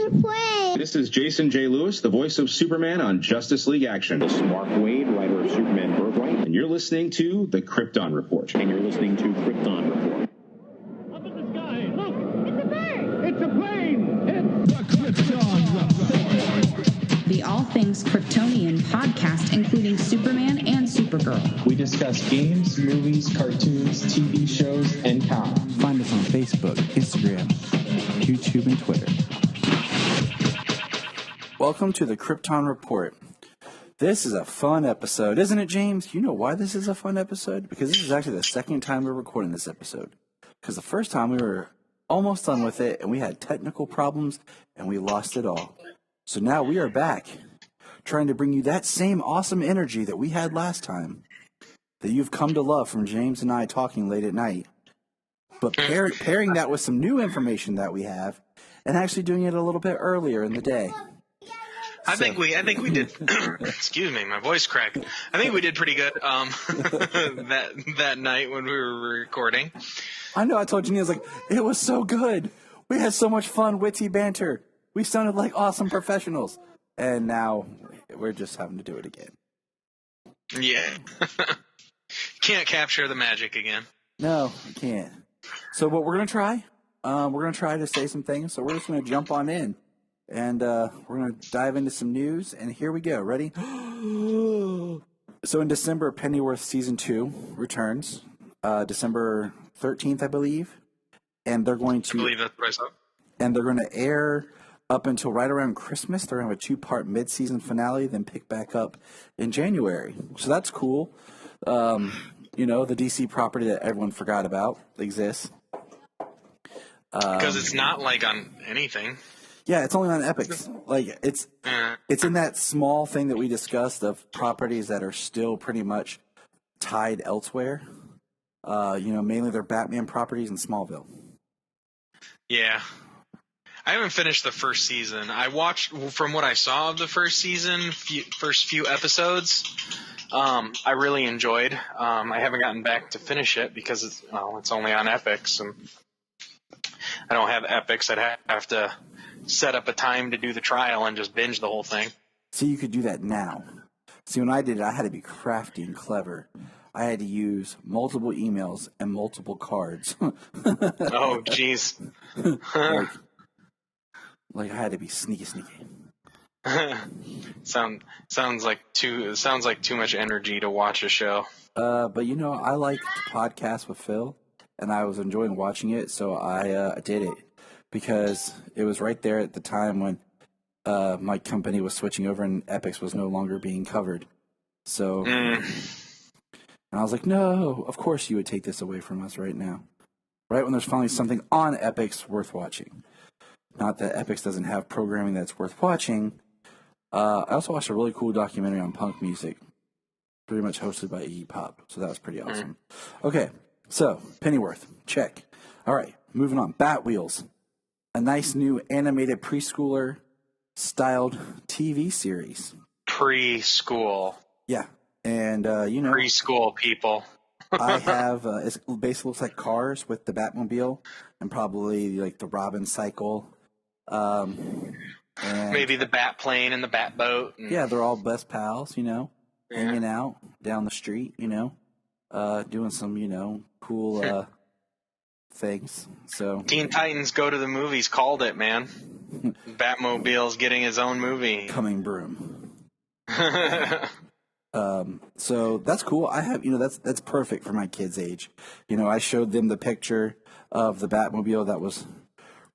se fue. This is Jason J. Lewis, the voice of Superman on Justice League Action. This is Mark Wade, writer of Superman Birthright. And you're listening to The Krypton Report. And you're listening to Krypton Report. Up in the sky, look! It's a bird. It's a plane! It's the Krypton Report! The All Things Kryptonian podcast, including Superman and Supergirl. We discuss games, movies, cartoons, TV shows, and comics. Find us on Facebook, Instagram, YouTube, and Twitter. Welcome to the Krypton Report. This is a fun episode, isn't it, James? You know why this is a fun episode? Because this is actually the second time we're recording this episode. Because the first time we were almost done with it, and we had technical problems, and we lost it all. So now we are back, trying to bring you that same awesome energy that we had last time, that you've come to love from James and I talking late at night. But pairing that with some new information that we have, and actually doing it a little bit earlier in the day. I think we did. Excuse me, my voice cracked. I think we did pretty good that night when we were recording. I know. I told Janine, I was like, it was so good. We had so much fun, witty banter. We sounded like awesome professionals, and now we're just having to do it again. Yeah, can't capture the magic again. No, we can't. So what we're gonna try? We're gonna try to say some things. So we're just gonna jump on in. And we're going to dive into some news, and here we go. Ready? So in December, Pennyworth Season 2 returns, December 13th, I believe. And they're going to... I believe that's what I saw. And they're going to air up until right around Christmas. They're going to have a two-part mid-season finale, then pick back up in January. So that's cool. You know, the DC property that everyone forgot about exists. Because it's not like on anything. Yeah, it's only on Epix. Like it's in that small thing that we discussed of properties that are still pretty much tied elsewhere. You know, mainly their Batman properties in Smallville. Yeah. I haven't finished the first season. I watched, from what I saw of the first season, first few episodes, I really enjoyed. I haven't gotten back to finish it because it's only on Epix, and I don't have Epix. I'd have to set up a time to do the trial and just binge the whole thing. See, you could do that now. See, when I did it, I had to be crafty and clever. I had to use multiple emails and multiple cards. Oh, jeez. like I had to be sneaky. Sounds like too much energy to watch a show. But you know, I like to podcast with Phil, and I was enjoying watching it, so I did it. Because it was right there at the time when my company was switching over and Epix was no longer being covered. So, and I was like, no, of course you would take this away from us right now. Right when there's finally something on Epix worth watching. Not that Epix doesn't have programming that's worth watching. I also watched a really cool documentary on punk music. Pretty much hosted by Iggy Pop. So that was pretty awesome. Okay, so Pennyworth, check. All right, moving on. Batwheels. A nice new animated preschooler styled TV series. Preschool. Yeah. And, you know. Preschool people. I have, it basically looks like Cars with the Batmobile and probably like the Robin cycle. And maybe the Bat plane and the Bat boat. Yeah, they're all best pals, you know, hanging out down the street, you know, doing some, you know, cool, things. So Teen Titans Go to the Movies called it, man. Batmobile's getting his own movie. Coming broom. So that's cool. I have, you know, that's perfect for my kids' age. You know, I showed them the picture of the Batmobile that was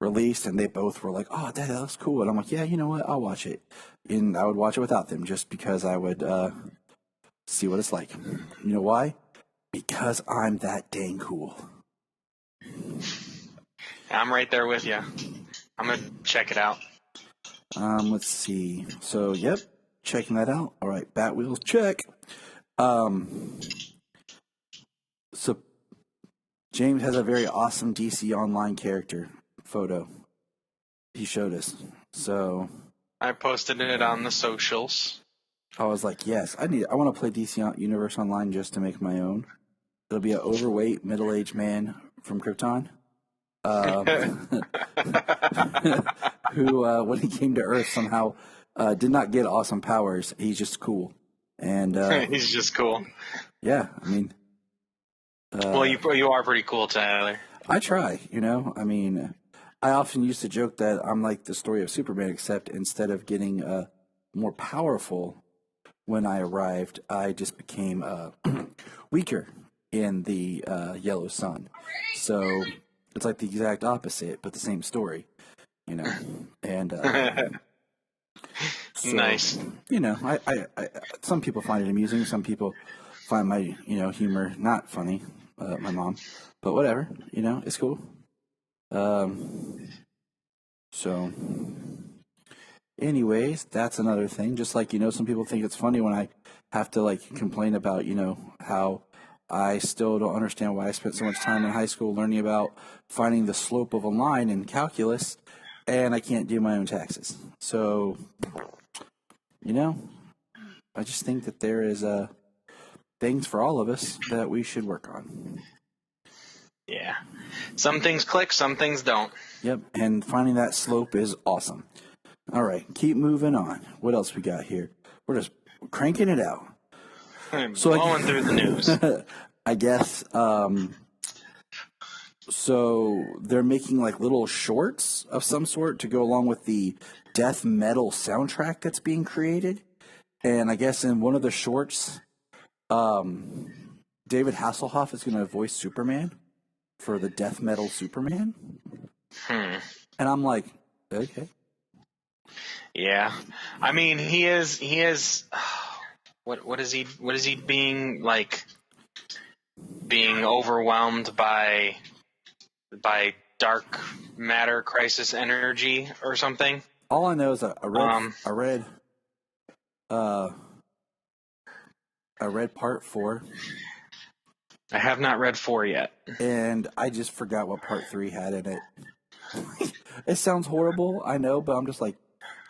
released, and they both were like, "Oh, Dad, that looks cool." And I'm like, "Yeah, you know what? I'll watch it." And I would watch it without them just because I would see what it's like. You know why? Because I'm that dang cool. I'm right there with you. I'm going to check it out. Let's see. So, yep, checking that out. All right, Batwheels, check. So, James has a very awesome DC Online character photo. He showed us. So, I posted it on the socials. I was like, yes, I want to play DC Universe Online just to make my own. It'll be an overweight, middle-aged man from Krypton. who, when he came to Earth, somehow did not get awesome powers. He's just cool. And He's just cool. yeah, I mean, Well, you are pretty cool, Tyler. I try, I mean, I often used to joke that I'm like the story of Superman, except instead of getting more powerful when I arrived, I just became weaker in the yellow sun. So it's like the exact opposite, but the same story, And so, Nice. I some people find it amusing. Some people find my humor not funny. My mom, but whatever. It's cool. So, anyways, that's another thing. Just like, some people think it's funny when I have to, like, complain about, how I still don't understand why I spent so much time in high school learning about finding the slope of a line in calculus, and I can't do my own taxes. So, I just think that there is things for all of us that we should work on. Yeah. Some things click, some things don't. Yep, and finding that slope is awesome. All right, keep moving on. What else we got here? We're just cranking it out. Blowing through the news. I guess, so they're making like little shorts of some sort to go along with the death metal soundtrack that's being created. And I guess in one of the shorts, David Hasselhoff is going to voice Superman for the death metal Superman. And I'm like, okay. Yeah. I mean, he is what is he being overwhelmed by dark matter crisis energy or something? All I know is I read part 4. I have not read 4 yet. And I just forgot what part 3 had in it. It sounds horrible, I know, but I'm just like,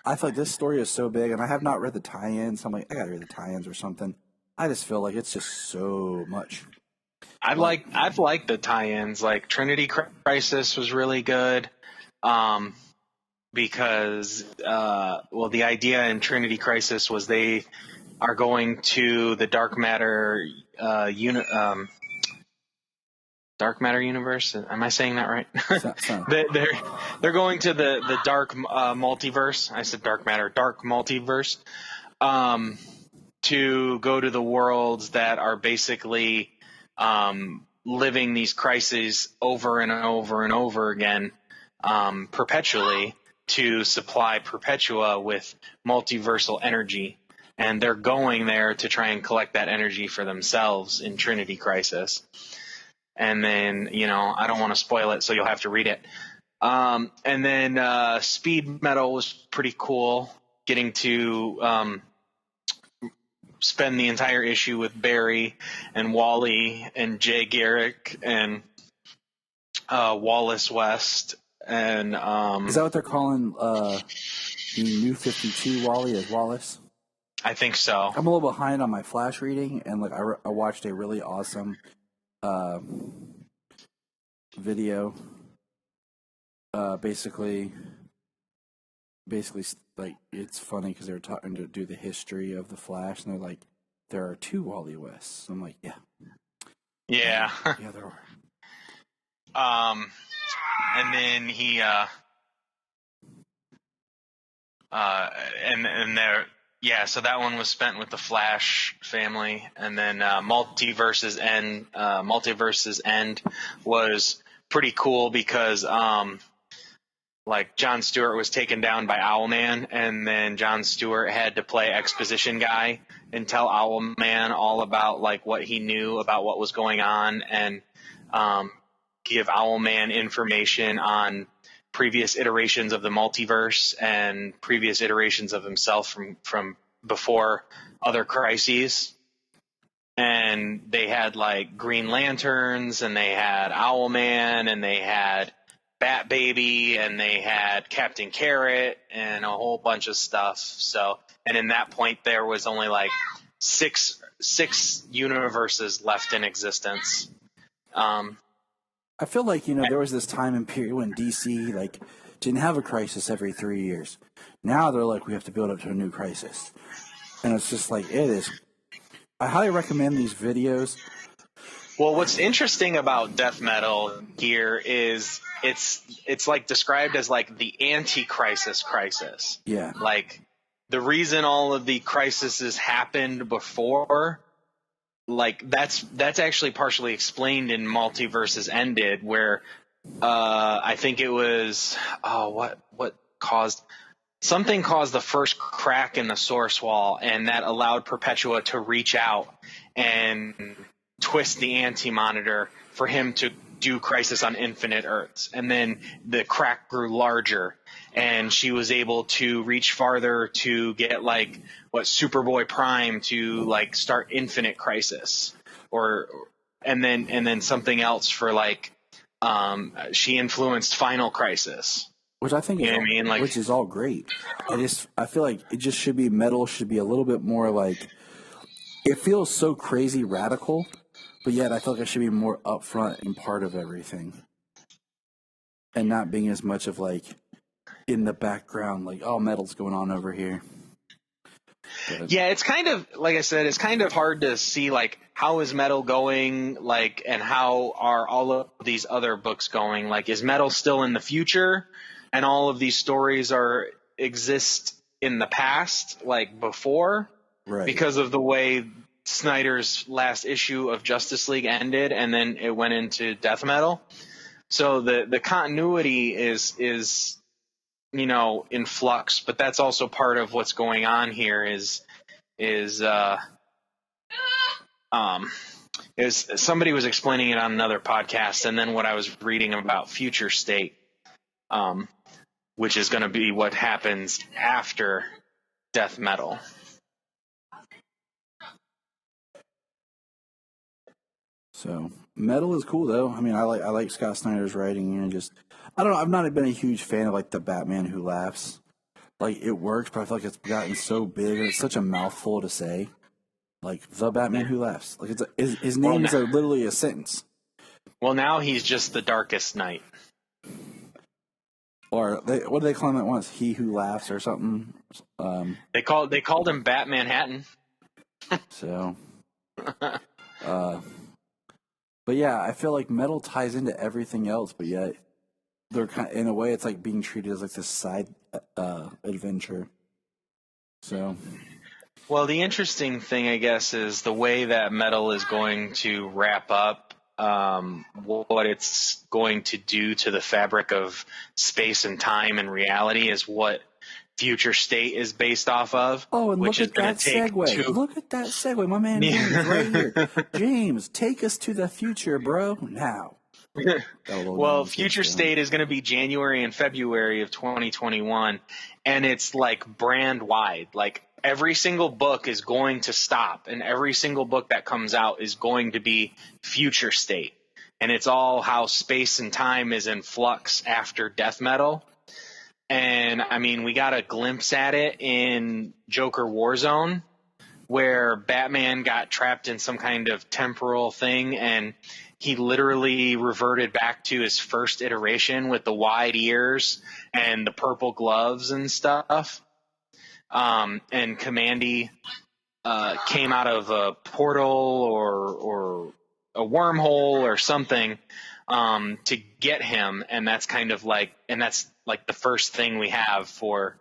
I feel like this story is so big, and I have not read the tie-ins. So I'm like, I gotta read the tie-ins or something. I just feel like it's just so much. I've liked the tie-ins. Like Trinity Crisis was really good, because the idea in Trinity Crisis was they are going to the dark matter universe. Am I saying that right? They're going to the dark multiverse. I said dark matter, dark multiverse, to go to the worlds that are basically living these crises over and over and over again, perpetually, to supply Perpetua with multiversal energy. And they're going there to try and collect that energy for themselves in Trinity Crisis. And then, I don't want to spoil it, so you'll have to read it. And then Speed Metal was pretty cool, getting to spend the entire issue with Barry and Wally and Jay Garrick and Wallace West. And is that what they're calling the New 52 Wally as Wallace? I think so. I'm a little behind on my Flash reading, and like I watched a really awesome video. Basically, like, it's funny because they're talking to do the history of the Flash, and they're like, there are 2 Wally Wests. I'm like, yeah, yeah, there are. And then he and there. Yeah, so that one was spent with the Flash family, and then Multiverse's End was pretty cool because like Jon Stewart was taken down by Owlman, and then Jon Stewart had to play exposition guy and tell Owlman all about like what he knew about what was going on, and give Owlman information on previous iterations of the multiverse and previous iterations of himself from before other crises. And they had like Green Lanterns, and they had Owlman, and they had Bat Baby, and they had Captain Carrot, and a whole bunch of stuff. So, and in that point there was only like six universes left in existence. I feel like, there was this time and period when DC, like, didn't have a crisis every 3 years. Now they're like, we have to build up to a new crisis. And it's just like, it is. I highly recommend these videos. Well, what's interesting about death metal here is it's like described as like the anti-crisis crisis. Yeah. Like the reason all of the crises happened before, like that's actually partially explained in Multiverses Ended, where I think it was what caused something caused the first crack in the source wall, and that allowed Perpetua to reach out and twist the anti-monitor for him to do Crisis on Infinite Earths. And then the crack grew larger, and she was able to reach farther to get like Superboy Prime to like start Infinite Crisis, and then something else for like she influenced Final Crisis. Which I think which is all great. I feel like it just should be metal should be a little bit more like, it feels so crazy radical, but yet I feel like it should be more upfront and part of everything. And not being as much of like in the background, like, oh, metal's going on over here. But, yeah, it's kind of, like I said, it's kind of hard to see like how is metal going, like, and how are all of these other books going? Like, is metal still in the future? And all of these stories exist in the past, like before, right? Because of the way Snyder's last issue of Justice League ended, and then it went into death metal. So the continuity is in flux, but that's also part of what's going on here. Is somebody was explaining it on another podcast, and then what I was reading about Future State. Which is going to be what happens after death metal. So metal is cool though. I mean, I like Scott Snyder's writing, and just I don't know. I've not been a huge fan of like the Batman Who Laughs. Like it works, but I feel like it's gotten so big and it's such a mouthful to say. Like the Batman Who Laughs. Like his name is literally a sentence. Well, now he's just the Darkest Knight. Or what do they call him at once? He Who Laughs or something. They called him Bat Manhattan. So, but yeah, I feel like metal ties into everything else, but yet they're in a way it's like being treated as like this side adventure. So, well, the interesting thing, I guess, is the way that metal is going to wrap up. What it's going to do to the fabric of space and time and reality is what Future State is based off of. Oh, and look at that segue. Look at that segue. My man James right here. James, take us to the future, bro, now. Well, Future State is going to be January and February of 2021, and it's like brand wide. Like every single book is going to stop, and every single book that comes out is going to be Future State. And it's all how space and time is in flux after death metal. And I mean, we got a glimpse at it in Joker Warzone, where Batman got trapped in some kind of temporal thing, and he literally reverted back to his first iteration with the wide ears and the purple gloves and stuff. And Commandy came out of a portal or a wormhole or something to get him, and that's the first thing we have for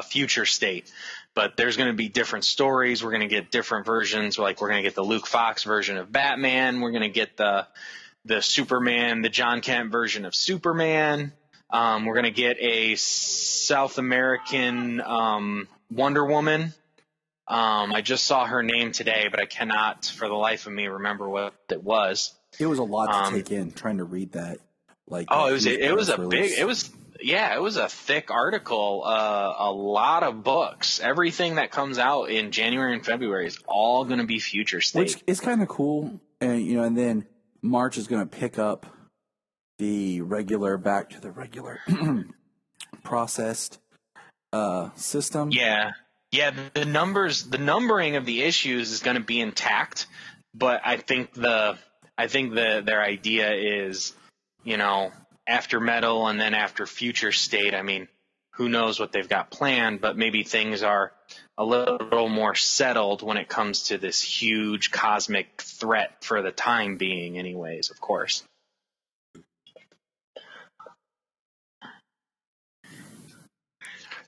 Future State. But there's going to be different stories. We're going to get different versions. Like we're going to get the Luke Fox version of Batman. We're going to get the Superman, the John Kent version of Superman. We're going to get a South American Wonder Woman. I just saw her name today, but I cannot for the life of me remember what it was. It was a lot to take in trying to read that. It was a thick article, a lot of books. Everything that comes out in January and February is all going to be Future State. Which is kind of cool. And then March is going to pick up back to the regular processed system. Yeah. The numbering of the issues is going to be intact, but I think their idea is, after Metal and then after Future State, I mean, who knows what they've got planned, but maybe things are a little more settled when it comes to this huge cosmic threat for the time being, anyways, of course.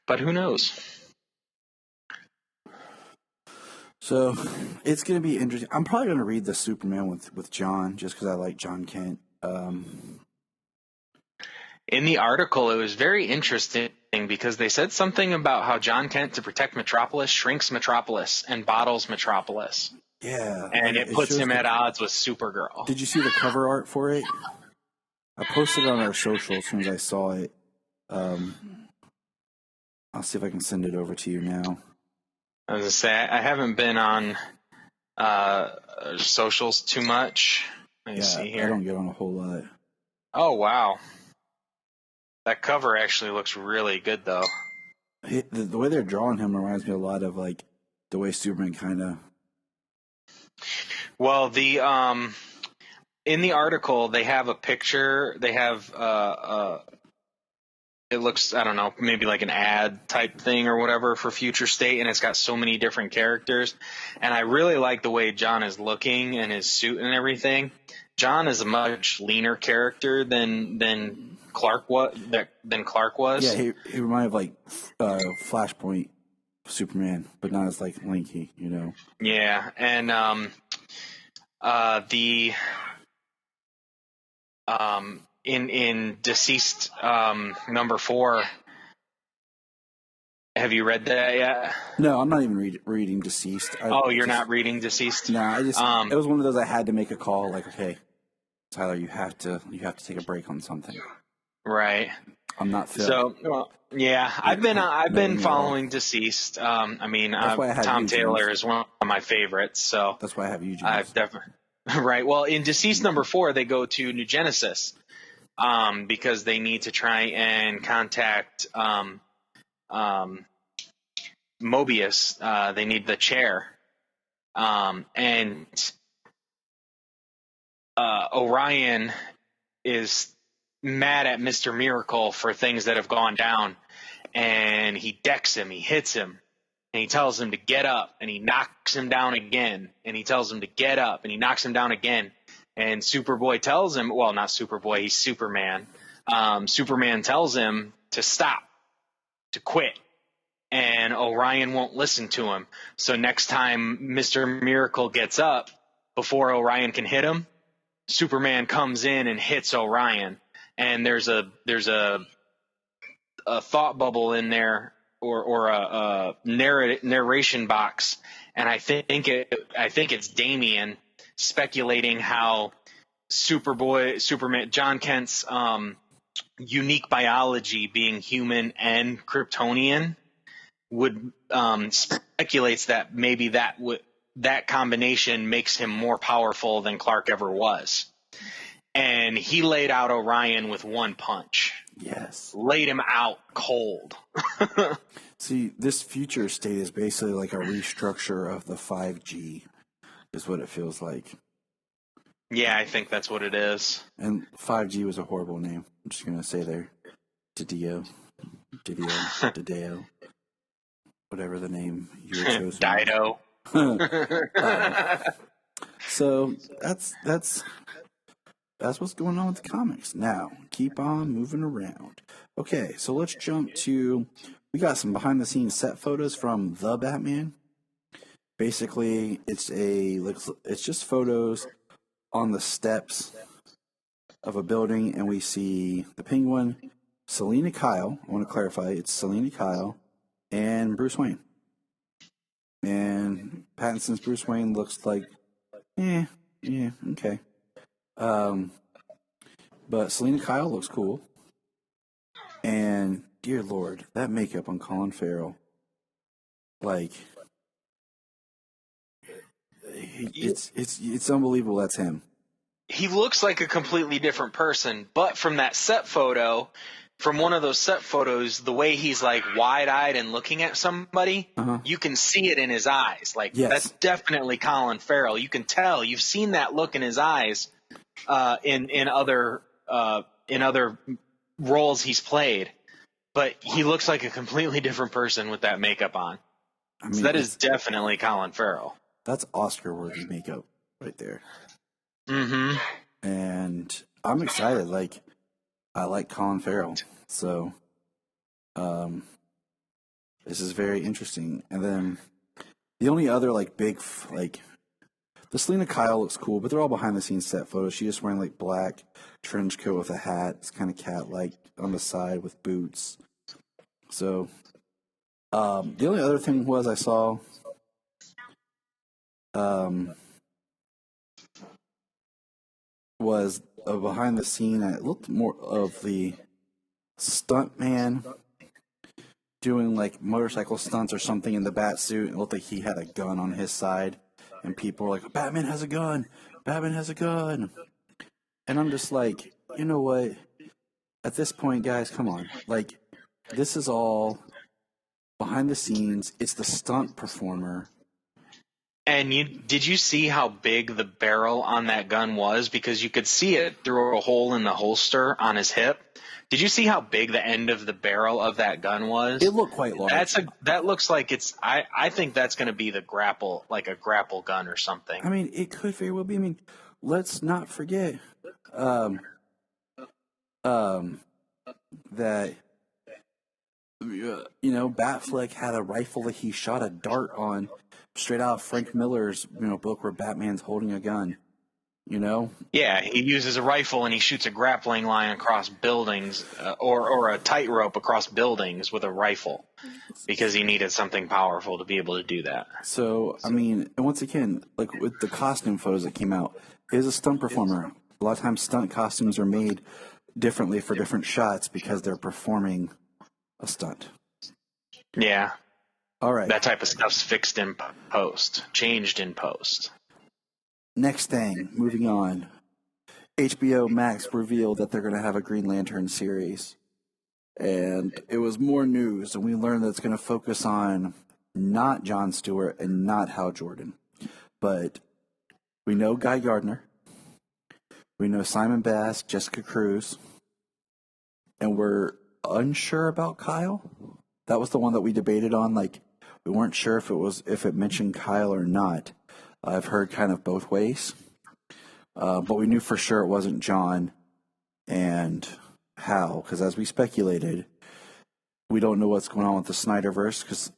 But who knows? So it's going to be interesting. I'm probably going to read the Superman with John just because I like John Kent. In the article, it was very interesting because they said something about how John Kent, to protect Metropolis, shrinks Metropolis and bottles Metropolis. Yeah. And it puts him at odds with Supergirl. Did you see the cover art for it? I posted it on our social as soon as I saw it. I'll see if I can send it over to you now. I was going to say, I haven't been on socials too much. Let me see here. I don't get on a whole lot. Oh, wow. That cover actually looks really good, though. The way they're drawing him reminds me a lot of, like, the way Superman kind of... Well, in the article, they have a picture. They have it looks, I don't know, maybe like an ad type thing or whatever for Future State, and it's got so many different characters. And I really like the way John is looking and his suit and everything. John is a much leaner character than Clark was. Yeah, he reminded of like Flashpoint Superman, but not as like lanky, you know. Yeah, and in Deceased number 4. Have you read that yet? No, I'm not even reading Deceased. You're not reading Deceased? No, I just it was one of those I had to make a call. Like, okay, Tyler, you have to take a break on something. Right. I'm not Phil. So, well, yeah, I've been following Deceased. I mean, Tom Taylor is one of my favorites. So that's why I have you. I've definitely right. Well, in Deceased number 4, they go to New Genesis because they need to try and contact Mobius. They need the chair, and Orion is mad at Mr. Miracle for things that have gone down, and he decks him, he hits him, and he tells him to get up, and he knocks him down again, and he tells him to get up, and he knocks him down again, and Superboy tells him, well, not Superboy, he's Superman. Superman tells him to stop, to quit, and Orion won't listen to him. So next time Mr. Miracle gets up, before Orion can hit him, Superman comes in and hits Orion. And there's a thought bubble in there, or a narration box, and I think it's Damian speculating how Superman, John Kent's unique biology, being human and Kryptonian, would speculates that maybe that combination makes him more powerful than Clark ever was. And he laid out Orion with one punch. Yes. Laid him out cold. See, this Future State is basically like a restructure of the 5G, is what it feels like. Yeah, I think that's what it is. And 5G was a horrible name. I'm just going to say there. Didio, whatever the name you were chosen. Dido. So that's what's going on with the comics. Now, keep on moving around. Okay, so let's jump to, we got some behind the scenes set photos from The Batman. Basically, it's just photos on the steps of a building, and we see the Penguin, Selina Kyle. I want to clarify, it's Selina Kyle and Bruce Wayne. And Pattinson's Bruce Wayne looks like, okay. But Selina Kyle looks cool. And dear Lord, that makeup on Colin Farrell, like, it's unbelievable. That's him. He looks like a completely different person, but from that set photo, from one of those set photos, the way he's like wide-eyed and looking at somebody, you can see it in his eyes. Like, yes. That's definitely Colin Farrell. You can tell. You've seen that look in his eyes in other in other roles he's played, but he looks like a completely different person with that makeup on. I mean, So that is definitely Colin Farrell. That's Oscar-worthy makeup right there. Mm-hmm. And I'm excited. Like, I like Colin Farrell, so this is very interesting. And then the only other like big like the Selena Kyle looks cool, but they're all behind the scenes set photos. She's just wearing like black trench coat with a hat. It's kind of cat-like on the side with boots. So the only other thing was I saw was behind the scene. It looked more of the stunt man doing like motorcycle stunts or something in the bat suit. It looked like he had a gun on his side, and people were like, "Batman has a gun! Batman has a gun!" And I'm just like, you know what? At this point, guys, come on. Like, this is all behind the scenes. It's the stunt performer. And did you see how big the barrel on that gun was? Because you could see it through a hole in the holster on his hip. Did you see how big the end of the barrel of that gun was? It looked quite large. That looks like it's. I think that's going to be the grapple, like a grapple gun or something. I mean, it could very well be. I mean, let's not forget that Batfleck had a rifle that he shot a dart on, straight out of Frank Miller's book where Batman's holding a gun. Yeah, he uses a rifle and he shoots a grappling line across buildings, or a tightrope across buildings with a rifle, because he needed something powerful to be able to do that. So, I mean, and once again, like with the costume photos that came out, he's a stunt performer. A lot of times stunt costumes are made differently for different shots because they're performing a stunt. Yeah. All right. That type of stuff's fixed in post, changed in post. Next thing, moving on. HBO Max revealed that they're going to have a Green Lantern series. And it was more news, and we learned that it's going to focus on not Jon Stewart and not Hal Jordan. But we know Guy Gardner. We know Simon Bass, Jessica Cruz. And we're unsure about Kyle. That was the one that we debated on. Like, we weren't sure if it mentioned Kyle or not. I've heard kind of both ways. But we knew for sure it wasn't John and Hal, because as we speculated, we don't know what's going on with the Snyderverse, because,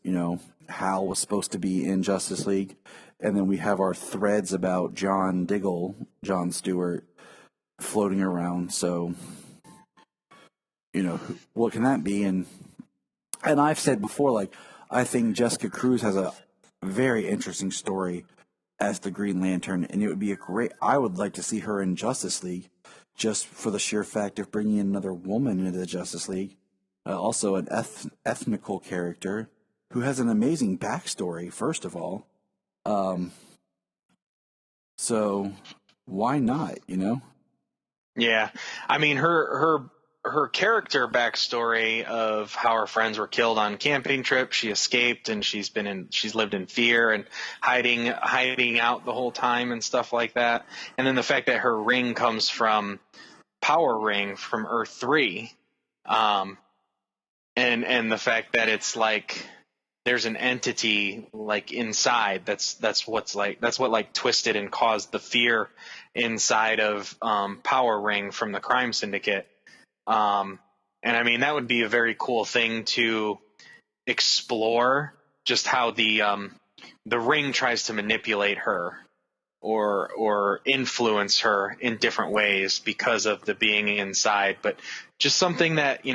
Hal was supposed to be in Justice League, and then we have our threads about John Stewart, floating around, so, what can that be? And I've said before, like, I think Jessica Cruz has a very interesting story as the Green Lantern, and it would be I would like to see her in Justice League, just for the sheer fact of bringing in another woman into the Justice League. Also an ethnical character who has an amazing backstory, first of all. So why not, Yeah. I mean, her character backstory of how her friends were killed on camping trip, she escaped, and she's lived in fear and hiding out the whole time and stuff like that. And then the fact that her ring comes from Power Ring from Earth 3, and the fact that it's like there's an entity like inside that's what like twisted and caused the fear inside of Power Ring from the crime syndicate. And I mean, that would be a very cool thing to explore, just how the ring tries to manipulate her or influence her in different ways because of the being inside, but just something that,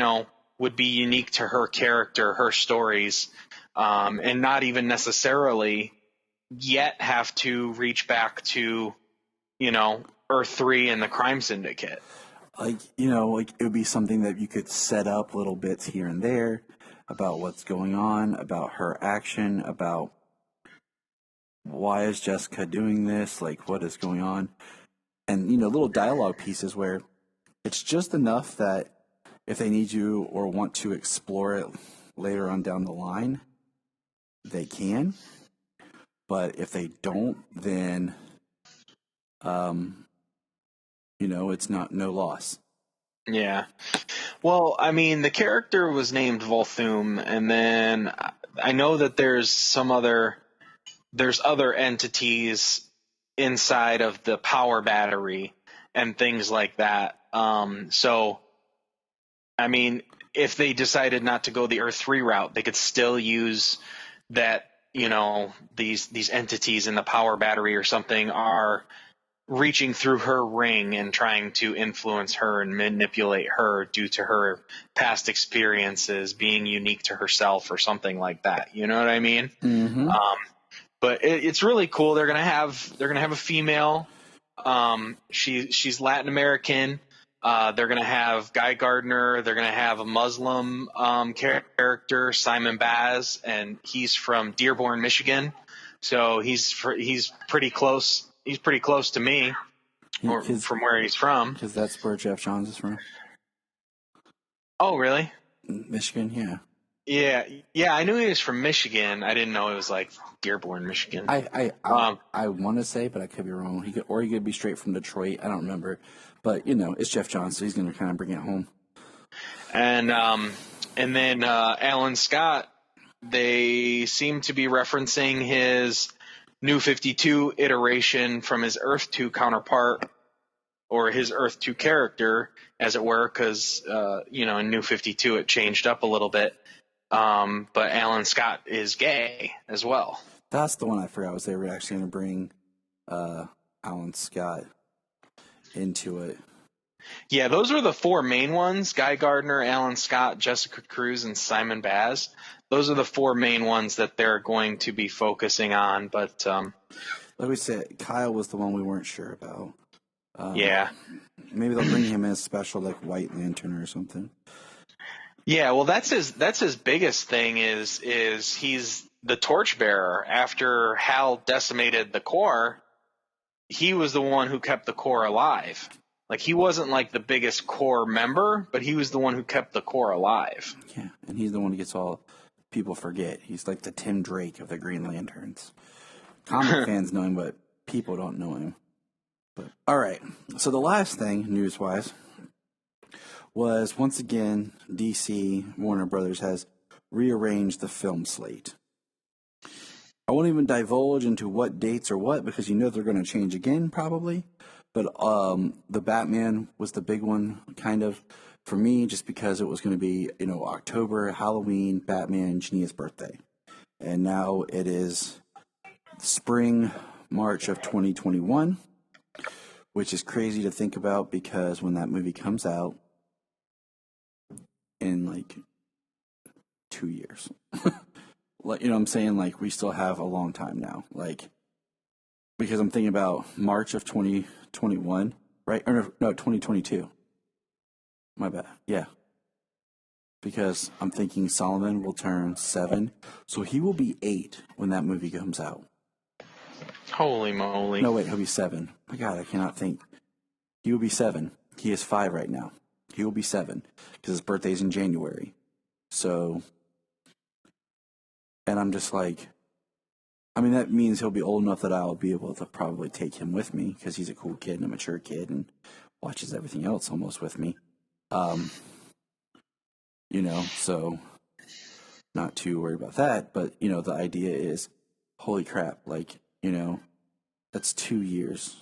would be unique to her character, her stories, and not even necessarily yet have to reach back to, Earth 3 and the crime syndicate. Like, it would be something that you could set up little bits here and there about what's going on, about her action, about why is Jessica doing this, like what is going on, and, little dialogue pieces where it's just enough that if they need you or want to explore it later on down the line, they can. But if they don't, then, it's no loss. Yeah. Well, I mean, the character was named Volthoom, and then I know that there's other entities inside of the power battery and things like that. So, I mean, if they decided not to go the Earth 3 route, they could still use that, these entities in the power battery or something are reaching through her ring and trying to influence her and manipulate her due to her past experiences being unique to herself or something like that. You know what I mean? Mm-hmm. But it's really cool. They're gonna have a female. She's Latin American. They're gonna have Guy Gardner. They're gonna have a Muslim character, Simon Baz, and he's from Dearborn, Michigan. So he's pretty close. He's pretty close to me, or from where he's from. Because that's where Jeff Johns is from. Oh, really? Michigan, yeah. Yeah. I knew he was from Michigan. I didn't know it was like Dearborn, Michigan. I want to say, but I could be wrong. He could be straight from Detroit. I don't remember, but it's Jeff Johns, so he's going to kind of bring it home. And then Alan Scott, they seem to be referencing his New 52 iteration from his Earth 2 counterpart, or his Earth 2 character, as it were, because in New 52 it changed up a little bit. But Alan Scott is gay as well. That's the one I forgot was they were actually going to bring Alan Scott into it. Yeah, those were the four main ones: Guy Gardner, Alan Scott, Jessica Cruz, and Simon Baz. Those are the four main ones that they're going to be focusing on. But like we said, Kyle was the one we weren't sure about. Yeah. Maybe they'll bring him as special, like White Lantern or something. Yeah, well, that's his biggest thing is he's the torchbearer. After Hal decimated the core, he was the one who kept the core alive. Like, he wasn't like the biggest core member, but he was the one who kept the core alive. Yeah, and he's the one who gets all people forget. He's like the Tim Drake of the Green Lanterns. Comic fans know him, but people don't know him. But all right, so the last thing, news-wise, was once again DC Warner Brothers has rearranged the film slate. I won't even divulge into what dates or what, because they're going to change again probably. But the Batman was the big one, kind of, for me, just because it was going to be, October, Halloween, Batman, Jania's birthday. And now it is spring, March of 2021, which is crazy to think about because when that movie comes out in, 2 years, what I'm saying? We still have a long time now. Because I'm thinking about March of 2021, right? Or no, 2022. My bad. Yeah. Because I'm thinking Solomon will turn 7. So he will be 8 when that movie comes out. Holy moly. No, wait, he'll be 7. My God, I cannot think. He will be 7. He is 5 right now. He will be 7 because his birthday's in January. So, and I'm just like, that means he'll be old enough that I'll be able to probably take him with me because he's a cool kid and a mature kid and watches everything else almost with me. So not too worried about that. But, the idea is, holy crap, that's 2 years.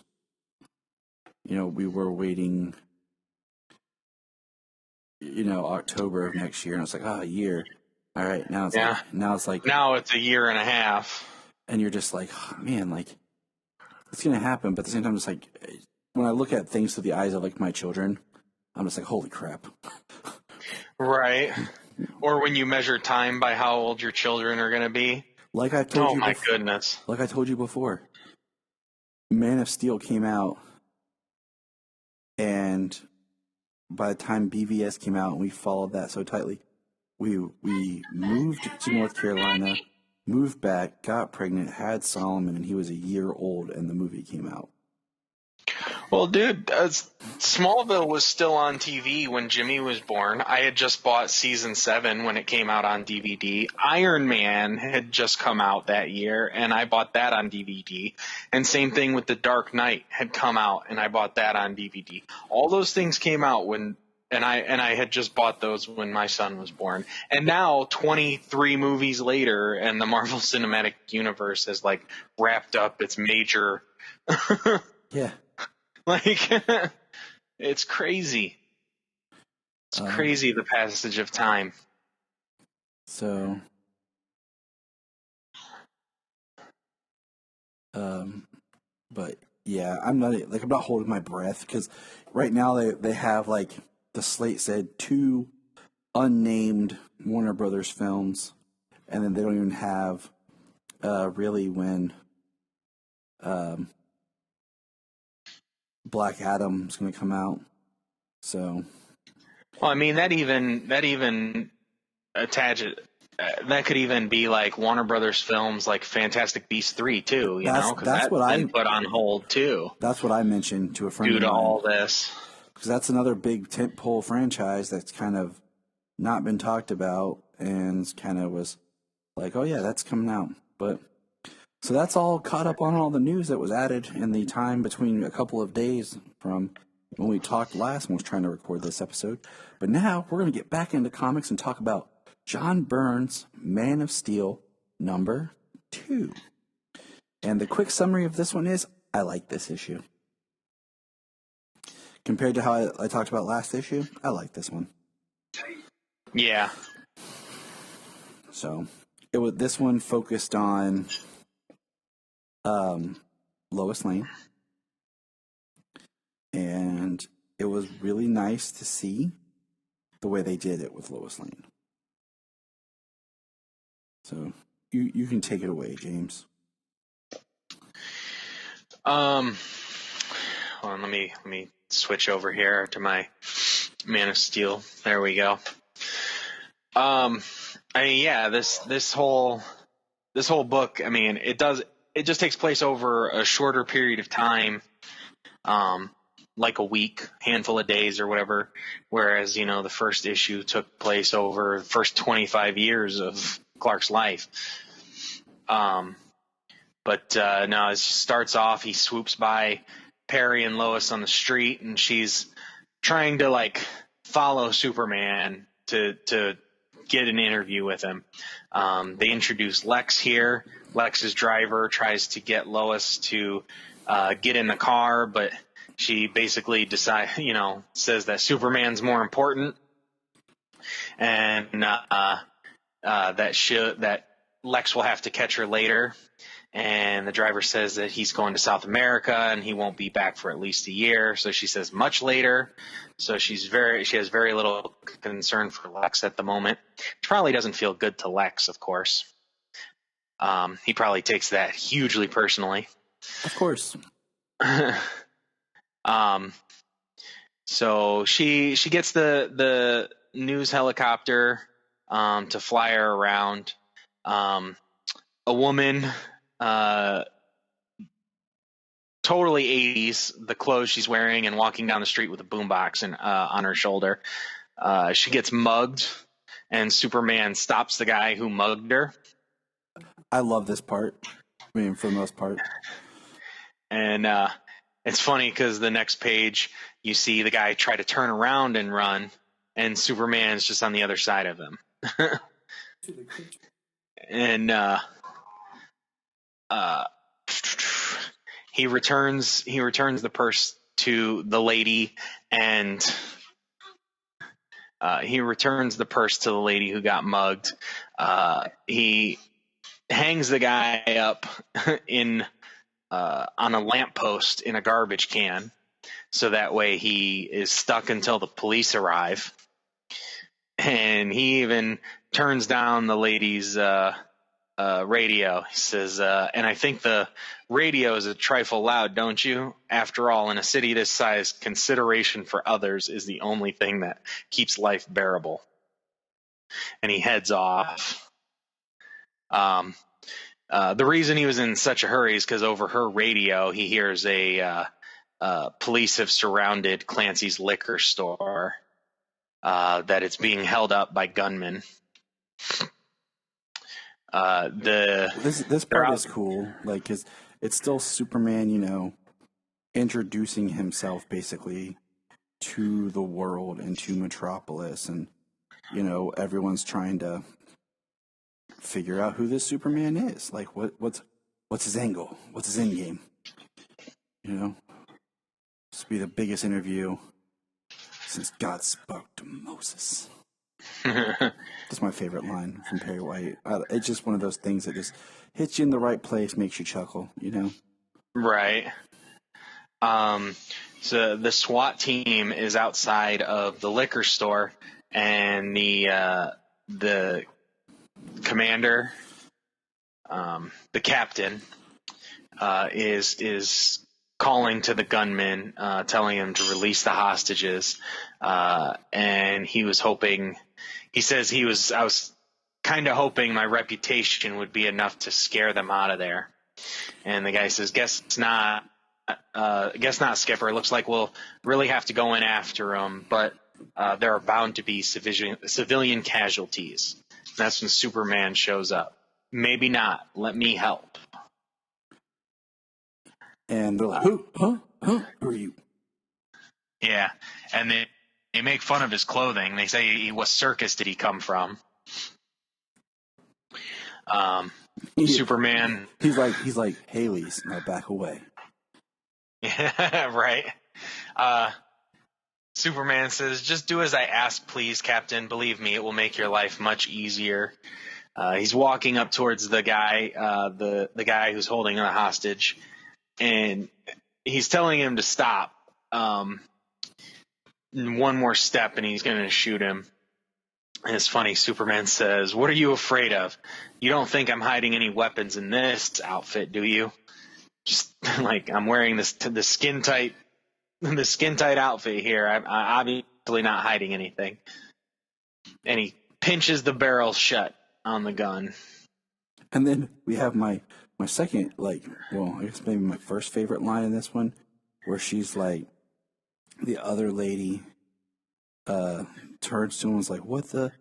We were waiting, October of next year, and it's like, a year. All right, now it's now it's a year and a half. And you're just like, oh, man, it's going to happen. But at the same time, it's like, when I look at things through the eyes of, my children, I'm just like, holy crap. Right. Or when you measure time by how old your children are going to be. Like I told you. Oh, my goodness. Like I told you before. Man of Steel came out. And by the time BVS came out, and we followed that so tightly, we moved to North Carolina, moved back, got pregnant, had Solomon, and he was a year old, and the movie came out. Well, dude, Smallville was still on TV when Jimmy was born. I had just bought season 7 when it came out on DVD. Iron Man had just come out that year, and I bought that on DVD. And same thing with The Dark Knight had come out, and I bought that on DVD. All those things came out when And I had just bought those when my son was born. And now 23 movies later and the Marvel Cinematic Universe has like wrapped up its major Yeah. like it's crazy. It's crazy the passage of time. So but yeah, I'm not holding my breath because right now they have like the slate said 2 unnamed Warner Brothers films, and then they don't even have really when Black Adam's going to come out. So, Well, I mean that even attach it. That could even be like Warner Brothers films, like Fantastic Beasts 3 too. You know, because that's been put on hold too. That's what I mentioned to a friend due of to mine. all this. Because that's another big tentpole franchise that's kind of not been talked about, and kind of was like, oh yeah, that's coming out. But so that's all caught up on all the news that was added in the time between a couple of days from when we talked last and was trying to record this episode. But now we're going to get back into comics and talk about John Byrne's Man of Steel #2. And the quick summary of this one is, I like this issue. Compared to how I talked about last issue, I like this one. Yeah. So this one focused on Lois Lane, and it was really nice to see the way they did it with Lois Lane. So you can take it away, James. Hold on, let me switch over here to my Man of Steel. There we go. I mean, yeah, this whole book, I mean, it just takes place over a shorter period of time, like a week, handful of days or whatever, whereas, you know, the first issue took place over the first 25 years of Clark's life. But no, it starts off, he swoops by Perry and Lois on the street, and she's trying to like follow Superman to get an interview with him. They introduce Lex here. Lex's driver tries to get Lois to get in the car, but she basically says that Superman's more important, and that Lex will have to catch her later. And the driver says that he's going to South America and he won't be back for at least a year. So she says much later. So she has very little concern for Lex at the moment. Which probably doesn't feel good to Lex, of course. He probably takes that hugely personally. Of course. So she gets the news helicopter to fly her around. A woman, totally 80s, the clothes she's wearing and walking down the street with a boombox on her shoulder. She gets mugged, and Superman stops the guy who mugged her. I love this part. I mean, for the most part. And it's funny because the next page, you see the guy try to turn around and run, and Superman's just on the other side of him. And he returns the purse to the lady, and who got mugged. He hangs the guy up on a lamppost in a garbage can, so that way he is stuck until the police arrive. And he even turns down the lady's radio. He says, and I think the radio is a trifle loud, don't you? After all, in a city this size, consideration for others is the only thing that keeps life bearable. And he heads off. The reason he was in such a hurry is because over her radio, he hears police have surrounded Clancy's liquor store, that it's being held up by gunmen. This part is cool, like, 'cause it's still Superman, introducing himself basically to the world and to Metropolis, and everyone's trying to figure out who this Superman is. Like, what's his angle? What's his end game? This will be the biggest interview since God spoke to Moses. That's my favorite line from Perry White. It's just one of those things that just hits you in the right place, makes you chuckle, Right. So the SWAT team is outside of the liquor store, and the commander, the captain, is calling to the gunman, telling him to release the hostages. And he was hoping. He says I was kind of hoping my reputation would be enough to scare them out of there. And the guy says, guess not, Skipper. It looks like we'll really have to go in after them, but there are bound to be civilian casualties. And that's when Superman shows up. Maybe not. Let me help. And they're like, who? Huh? Who are you? Yeah. And they make fun of his clothing. They say, what circus did he come from? Superman. He's like Haley's. Now back away. Yeah, right. Superman says, just do as I ask, please, Captain. Believe me, it will make your life much easier. He's walking up towards the guy, the guy who's holding the hostage, and he's telling him to stop. One more step, and he's going to shoot him. And it's funny. Superman says, "What are you afraid of? You don't think I'm hiding any weapons in this outfit, do you? Just like I'm wearing the skin tight outfit here. I'm obviously not hiding anything." And he pinches the barrel shut on the gun. And then we have my second, I guess maybe my first favorite line in this one, where she's like, the other lady turns to him and is like, what the?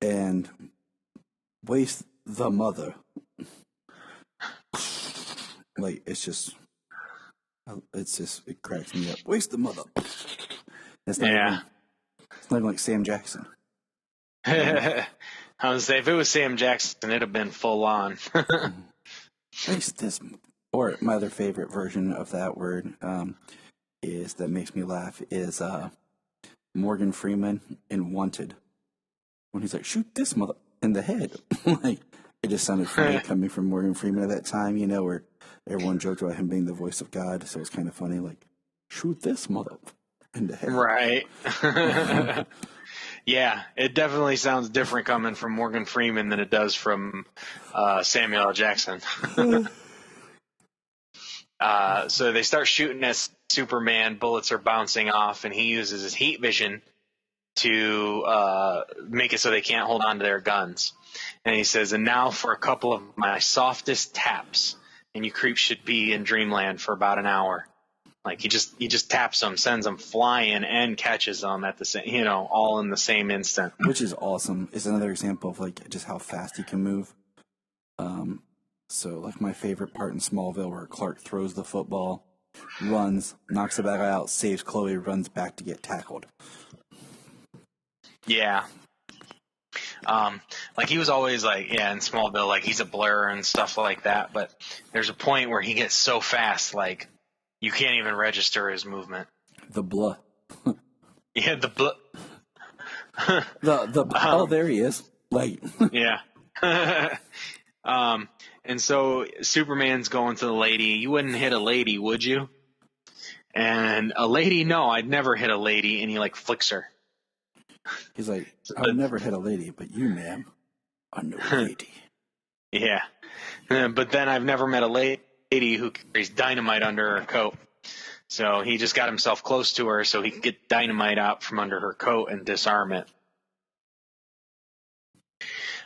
And waste the mother. Like, it cracks me up. Waste the mother. It's not even like Sam Jackson. I was say if it was Sam Jackson, it'd have been full on. Waste this. Or my other favorite version of that word is that makes me laugh is Morgan Freeman in Wanted, when he's like, shoot this mother in the head. Like, it just sounded funny coming from Morgan Freeman at that time, where everyone joked about him being the voice of God, so it's kind of funny, like, shoot this mother in the head. Right. Yeah, it definitely sounds different coming from Morgan Freeman than it does from Samuel L. Jackson. So they start shooting at Superman. Bullets are bouncing off, and he uses his heat vision to make it so they can't hold on to their guns. And he says, and now for a couple of my softest taps, and you creeps should be in dreamland for about an hour. Like, he just taps them, sends them flying, and catches them at the same, all in the same instant. Which is awesome. It's another example of, like, just how fast he can move. So, like, my favorite part in Smallville, where Clark throws the football, runs, knocks the bad guy out, saves Chloe, runs back to get tackled. Yeah. Like, he was always like, in Smallville, like, he's a blur and stuff like that, but there's a point where he gets so fast, like, you can't even register his movement. The blah. Yeah, the blah. Oh, there he is. Like. Yeah. And so Superman's going to the lady. You wouldn't hit a lady, would you? And a lady, no, I'd never hit a lady. And he, like, flicks her. He's like, I would never hit a lady, but you, ma'am, are no lady. Yeah. But then I've never met a lady who carries dynamite under her coat. So he just got himself close to her so he could get dynamite out from under her coat and disarm it.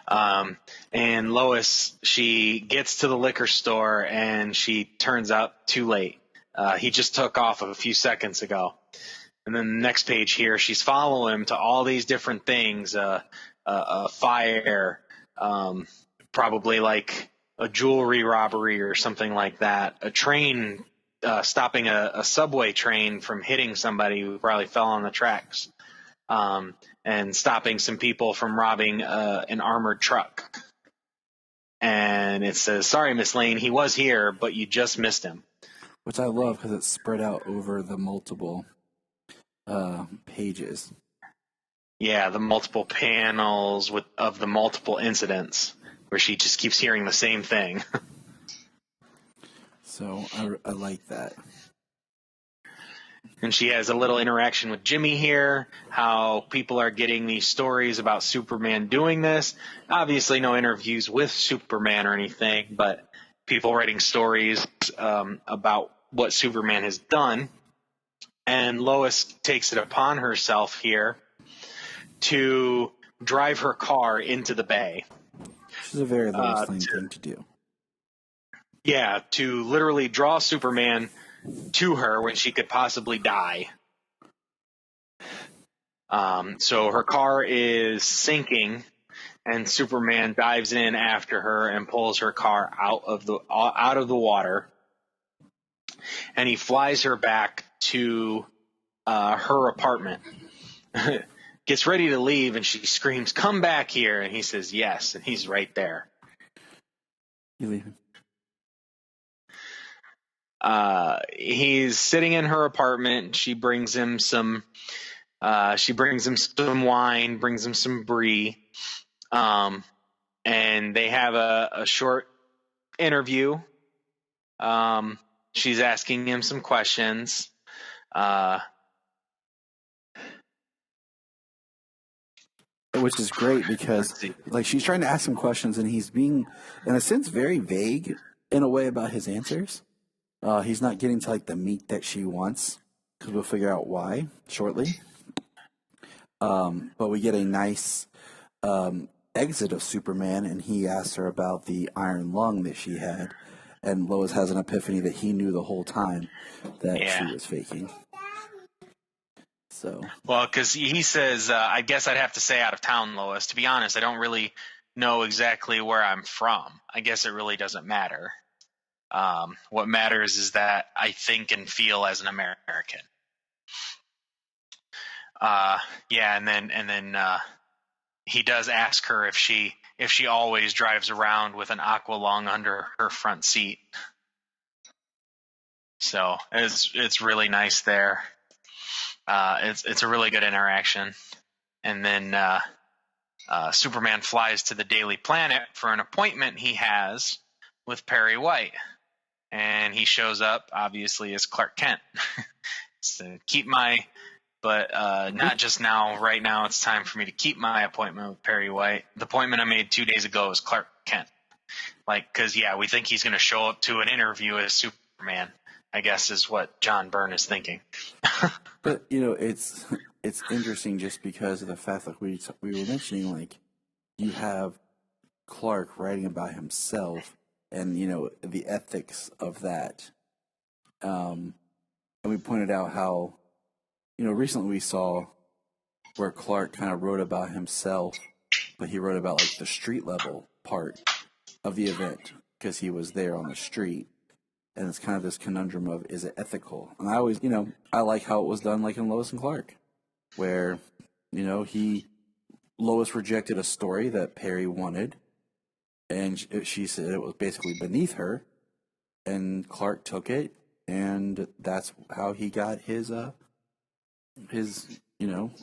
And Lois, she gets to the liquor store and she turns up too late. He just took off a few seconds ago. And then the next page here, she's following him to all these different things, a fire, probably like a jewelry robbery or something like that, a train stopping a subway train from hitting somebody who probably fell on the tracks, and stopping some people from robbing an armored truck. And it says, "Sorry, Miss Lane, he was here, but you just missed him." Which I love because it's spread out over the multiple pages. Yeah, the multiple panels of the multiple incidents where she just keeps hearing the same thing. So I like that. And she has a little interaction with Jimmy here, how people are getting these stories about Superman doing this. Obviously no interviews with Superman or anything, but people writing stories about what Superman has done. And Lois takes it upon herself here to drive her car into the bay. Which is a very Lois Lane thing to do. Yeah, to literally draw Superman to her when she could possibly die. So her car is sinking, and Superman dives in after her and pulls her car out of the water, and he flies her back to her apartment. Gets ready to leave, and she screams, "Come back here!" And he says, "Yes," and he's right there. You leaving? He's sitting in her apartment. She brings him some wine, brings him some brie, and they have a short interview. She's asking him some questions. Which is great because like she's trying to ask him questions and he's being, in a sense, very vague in a way about his answers. He's not getting to like the meat that she wants, because we'll figure out why shortly. But we get a nice exit of Superman, and he asks her about the iron lung that she had, and Lois has an epiphany that he knew the whole time that she was faking. So, well, because he says, "I guess I'd have to say out of town, Lois. To be honest, I don't really know exactly where I'm from. I guess it really doesn't matter. What matters is that I think and feel as an American." And then he does ask her if she always drives around with an aqua lung under her front seat. So it's really nice there. It's a really good interaction. And then Superman flies to the Daily Planet for an appointment he has with Perry White. And he shows up, obviously, as Clark Kent. So not just now. Right now, it's time for me to keep my appointment with Perry White. The appointment I made 2 days ago was Clark Kent. Because we think he's going to show up to an interview as Superman, I guess is what John Byrne is thinking. but it's interesting just because of the fact that we were mentioning, like, you have Clark writing about himself and the ethics of that. And we pointed out how recently we saw where Clark kind of wrote about himself, but he wrote about like the street level part of the event because he was there on the street. And it's kind of this conundrum of, is it ethical? And I always, I like how it was done, like in Lois and Clark, where, Lois rejected a story that Perry wanted, and she said it was basically beneath her, and Clark took it, and that's how he got his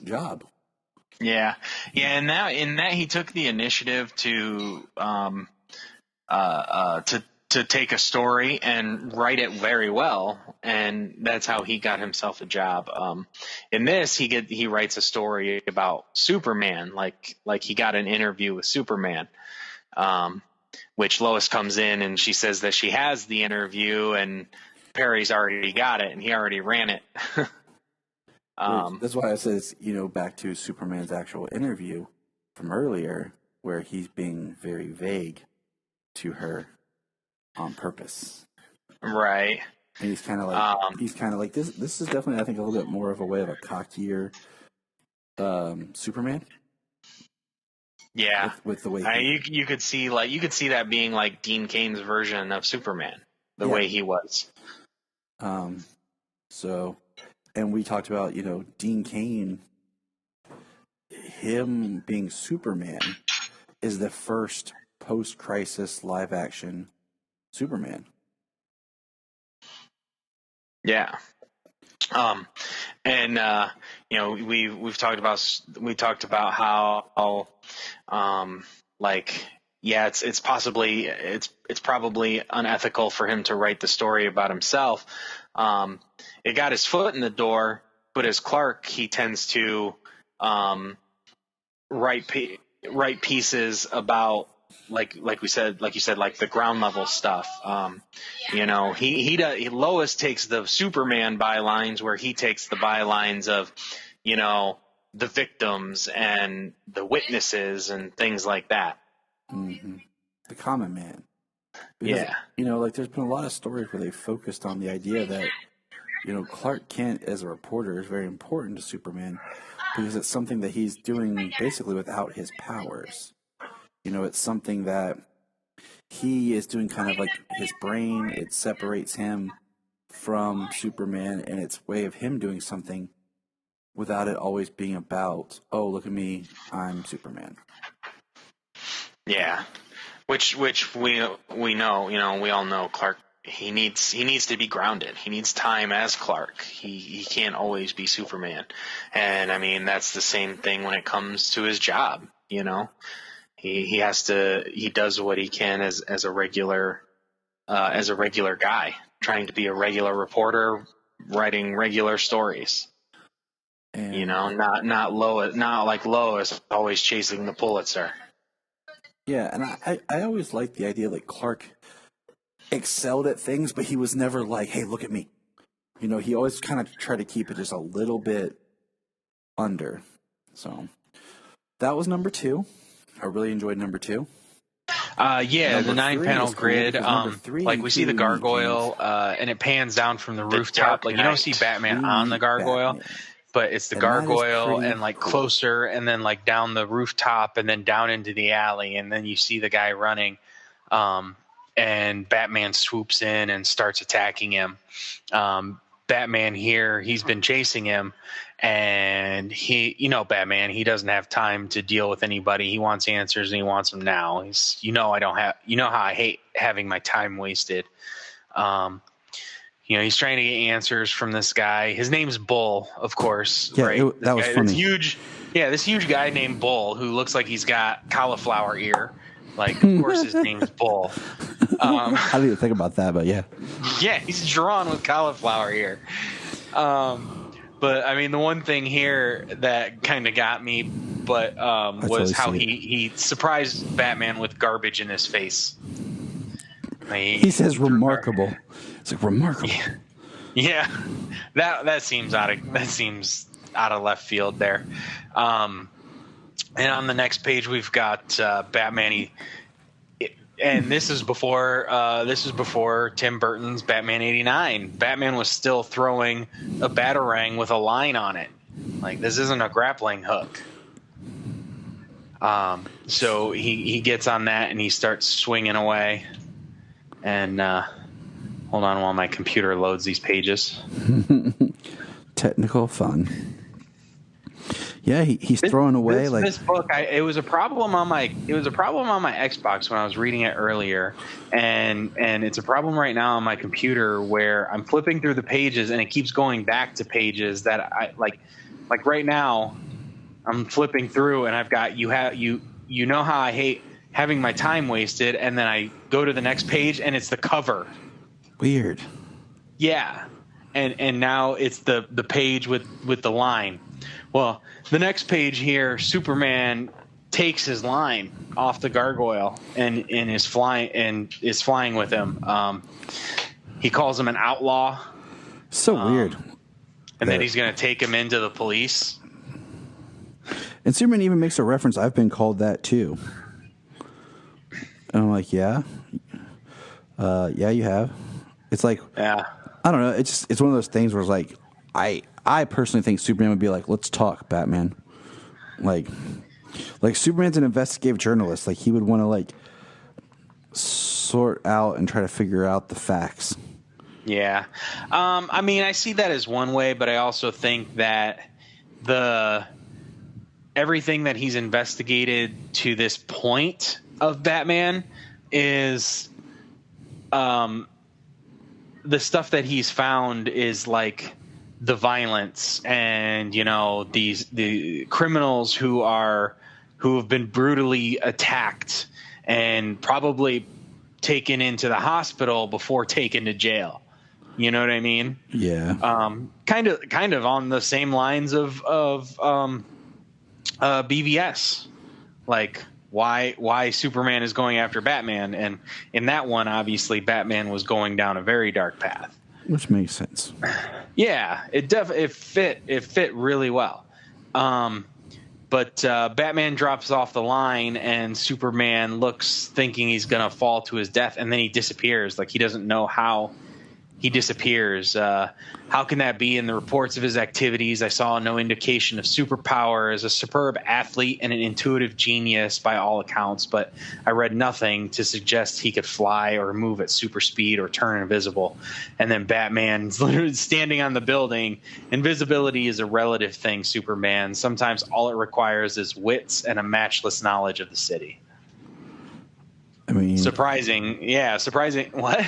job. Yeah. In that he took the initiative to take a story and write it very well, and that's how he got himself a job. In this, he writes a story about Superman, like he got an interview with Superman, which Lois comes in and she says that she has the interview and Perry's already got it and he already ran it. That's why I said it's, back to Superman's actual interview from earlier, where he's being very vague to her on purpose. Right. And he's kind of like, this is definitely, I think, a little bit more of a way of a cockier Superman. Yeah. With the way you could see that being like Dean Cain's version of Superman, the way he was. So, and we talked about, Dean Cain, him being Superman is the first post-crisis live-action Superman. Yeah. And we talked about how it's probably unethical for him to write the story about himself. It got his foot in the door, but as Clark, he tends to write pieces about like you said, like the ground level stuff. Lois takes the Superman bylines where he takes the bylines of, the victims and the witnesses and things like that. Mm-hmm. The common man. Because, there's been a lot of stories where they focused on the idea that, Clark Kent as a reporter is very important to Superman because it's something that he's doing basically without his powers. It's something that he is doing kind of like his brain. It separates him from Superman, and it's a way of him doing something without it always being about, oh, look at me, I'm Superman. Yeah, which we know, we all know Clark. He needs to be grounded. He needs time as Clark. He can't always be Superman, and I mean that's the same thing when it comes to his job. He has to. He does what he can as a regular guy, trying to be a regular reporter, writing regular stories. And, not like Lois always chasing the Pulitzer. Yeah, and I always liked the idea that Clark excelled at things, but he was never like, hey, look at me. He always kind of tried to keep it just a little bit under. So that was number 2. I really enjoyed number 2. The 9-panel grid. Cool, we see the gargoyle, and it pans down from the rooftop. You don't see Batman on the gargoyle, but it's the gargoyle and closer, and then down the rooftop, and then down into the alley, and then you see the guy running, and Batman swoops in and starts attacking him. Batman here, he's been chasing him, and Batman, he doesn't have time to deal with anybody. He wants answers, and he wants them now. He's, how I hate having my time wasted. He's trying to get answers from this guy. His name's Bull, of course. Yeah, right? That was funny. This huge guy named Bull who looks like he's got cauliflower ear. Of course, his name's Bull. I didn't even think about that, but yeah. Yeah, he's drawn with cauliflower ear. But I mean, the one thing here that kind of got me, was how he surprised Batman with garbage in his face. He says remarkable. It's like remarkable. Yeah. That seems out of left field there. And on the next page we've got Batman. And this is before Tim Burton's Batman '89. Batman was still throwing a batarang with a line on it. This isn't a grappling hook. So he gets on that and he starts swinging away. And hold on while my computer loads these pages. Technical fun. Yeah, he's throwing away this book. It was a problem on my Xbox when I was reading it earlier, and it's a problem right now on my computer where I'm flipping through the pages and it keeps going back to pages that I like right now. I'm flipping through and I've got you know how I hate having my time wasted, and then I go to the next page and it's the cover. Weird. Yeah, and now it's the page with the line. Well, the next page here, Superman takes his line off the gargoyle and is flying with him. He calls him an outlaw. So weird. And then he's going to take him into the police. And Superman even makes a reference. I've been called that too. And I'm like, yeah, you have. It's like, yeah. I don't know. It's one of those things where it's like, I personally think Superman would be like, let's talk, Batman. Like Superman's an investigative journalist. He would want to sort out and try to figure out the facts. Yeah. I mean, I see that as one way, but I also think that everything that he's investigated to this point of Batman is the stuff that he's found is like the violence and, the criminals who have been brutally attacked and probably taken into the hospital before taken to jail. You know what I mean? Yeah. Kind of on the same lines of BVS, like why Superman is going after Batman, and in that one, obviously, Batman was going down a very dark path, which makes sense. Yeah, it fit really well. But Batman drops off the line, and Superman looks, thinking he's gonna fall to his death, and then he disappears. Like, he doesn't know how he disappears. How can that be? In the reports of his activities, I saw no indication of superpower. As a superb athlete and an intuitive genius by all accounts, but I read nothing to suggest he could fly or move at super speed or turn invisible. And then Batman's literally standing on the building. Invisibility is a relative thing, Superman. Sometimes all it requires is wits and a matchless knowledge of the city. I mean, surprising. What?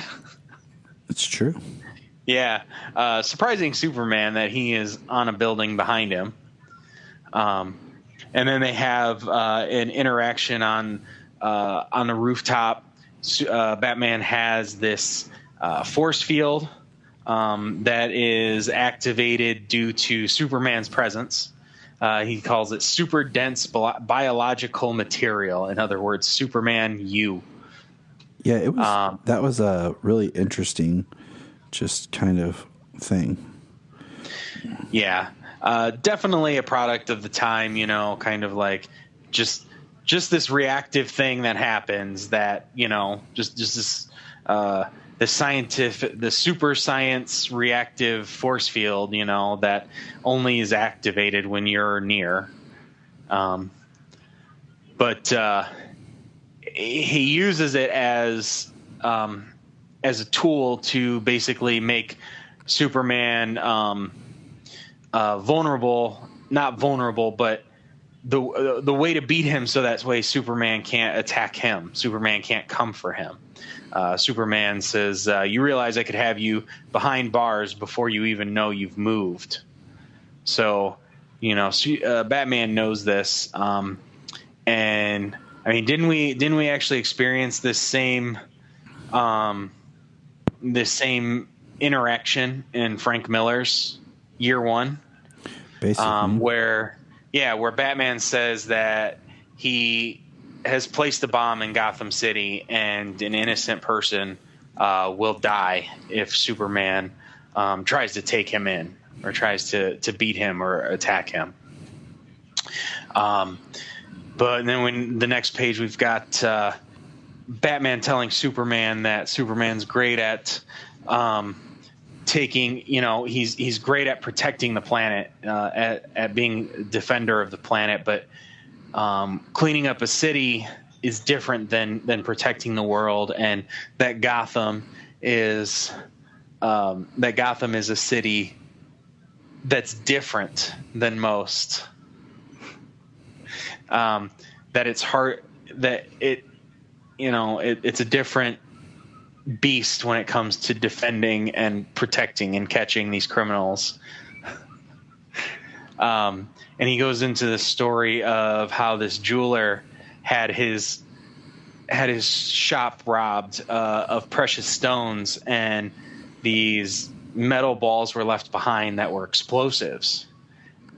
It's true. Yeah. Surprising Superman that he is on a building behind him. And then they have an interaction on the rooftop. Batman has this force field that is activated due to Superman's presence. He calls it super dense biological material. In other words, Superman U. Yeah, it was. That was a really interesting, just kind of thing. Yeah, definitely a product of the time. Kind of like just this reactive thing that happens. That just this the super science reactive force field. That only is activated when you're near. But he uses it as a tool to basically make Superman vulnerable, not vulnerable, but the way to beat him so that way Superman can't attack him. Superman can't come for him. Superman says, you realize I could have you behind bars before you even know you've moved. So, Batman knows this. And I mean, didn't we actually experience this same interaction in Frank Miller's Year One? Basically. Where Batman says that he has placed a bomb in Gotham City and an innocent person will die if Superman tries to take him in or tries to beat him or attack him. But then when the next page, we've got Batman telling Superman that Superman's great at taking, he's great at protecting the planet, at being a defender of the planet, but cleaning up a city is different than protecting the world, and that Gotham is a city that's different than most. That it's hard, that it's a different beast when it comes to defending and protecting and catching these criminals. And he goes into the story of how this jeweler had his shop robbed of precious stones, and these metal balls were left behind that were explosives.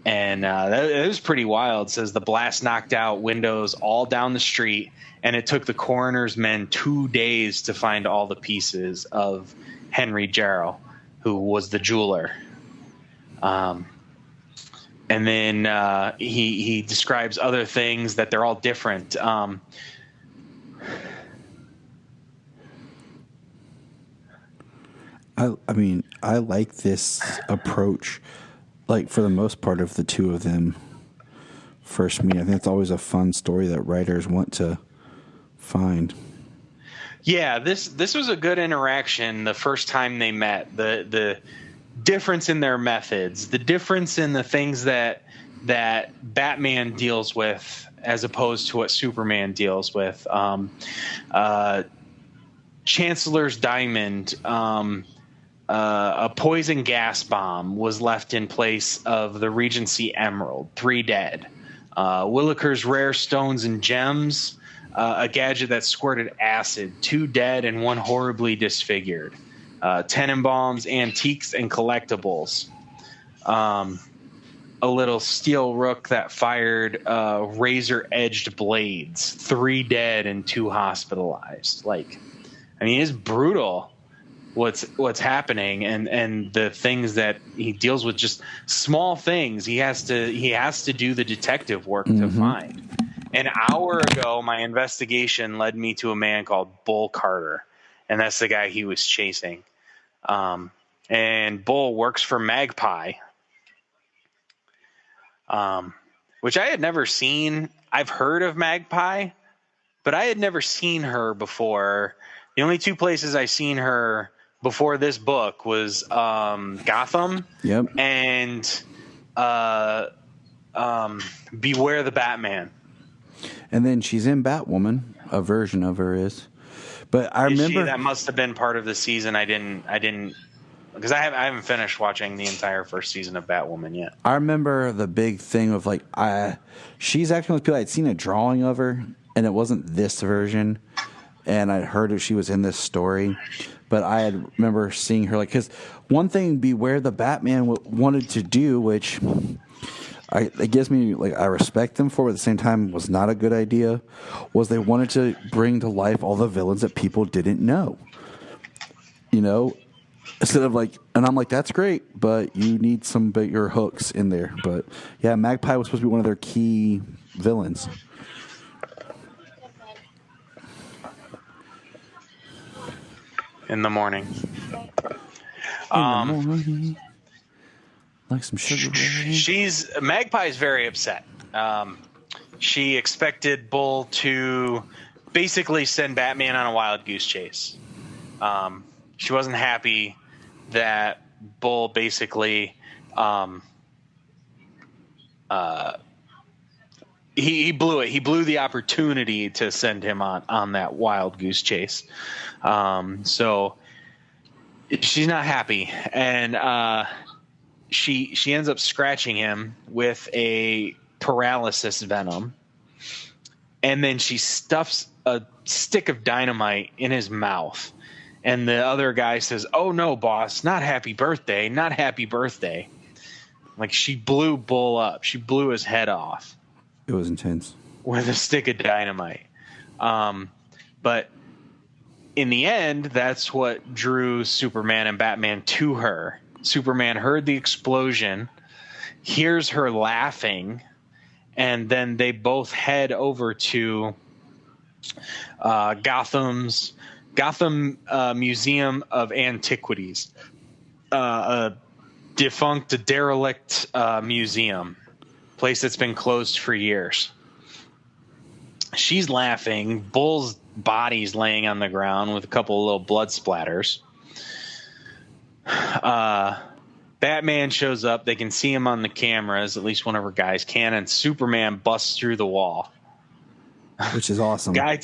And it was pretty wild. It says the blast knocked out windows all down the street, and it took the coroner's men 2 days to find all the pieces of Henry Jarrow, who was the jeweler. And then he describes other things that they're all different. I mean, I like this approach. Like, for the most part of the two of them first meet. I think it's always a fun story that writers want to find. Yeah, this was a good interaction the first time they met. The difference in their methods, the difference in the things that Batman deals with as opposed to what Superman deals with. Chancellor's Diamond, a poison gas bomb was left in place of the Regency Emerald, 3 dead. Williker's Rare Stones and Gems, a gadget that squirted acid, 2 dead and 1 horribly disfigured. Tenenbaum's Antiques and Collectibles, a little steel rook that fired razor-edged blades, 3 dead and 2 hospitalized. It's brutal what's happening, and the things that he deals with, just small things. He has to do the detective work to find. An hour ago, my investigation led me to a man called Bull Carter, and that's the guy he was chasing. And Bull works for Magpie, which I had never seen. I've heard of Magpie, but I had never seen her before. The only 2 places I seen her before this book was Gotham, and Beware the Batman. And then she's in Batwoman. A version of her is. But I remember that must have been part of the season. I didn't because I haven't finished watching the entire first season of Batwoman yet. I remember the big thing of she's actually one of the people I'd seen a drawing of her, and it wasn't this version. And I heard that she was in this story, but I remember seeing her because one thing Beware the Batman wanted to do, which it gives me I respect them for, but at the same time was not a good idea, was they wanted to bring to life all the villains that people didn't know. Instead of and I'm that's great, but you need some bigger hooks in there. But yeah, Magpie was supposed to be one of their key villains. In the morning. Like some sugar. Magpie's very upset. She expected Bull to basically send Batman on a wild goose chase. She wasn't happy that Bull basically he blew it. He blew the opportunity to send him on that wild goose chase. So she's not happy, and she ends up scratching him with a paralysis venom, and then she stuffs a stick of dynamite in his mouth. And the other guy says, "Oh no, boss, not happy birthday, not happy birthday." She blew Bull up. She blew his head off. It was intense. With a stick of dynamite. But in the end, that's what drew Superman and Batman to her. Superman heard the explosion, hears her laughing, and then they both head over to Gotham Museum of Antiquities, a defunct, derelict museum, place that's been closed for years. She's laughing. Bull's body's laying on the ground with a couple of little blood splatters. Batman shows up. They can see him on the cameras. At least one of her guys can. And Superman busts through the wall, which is awesome. Guy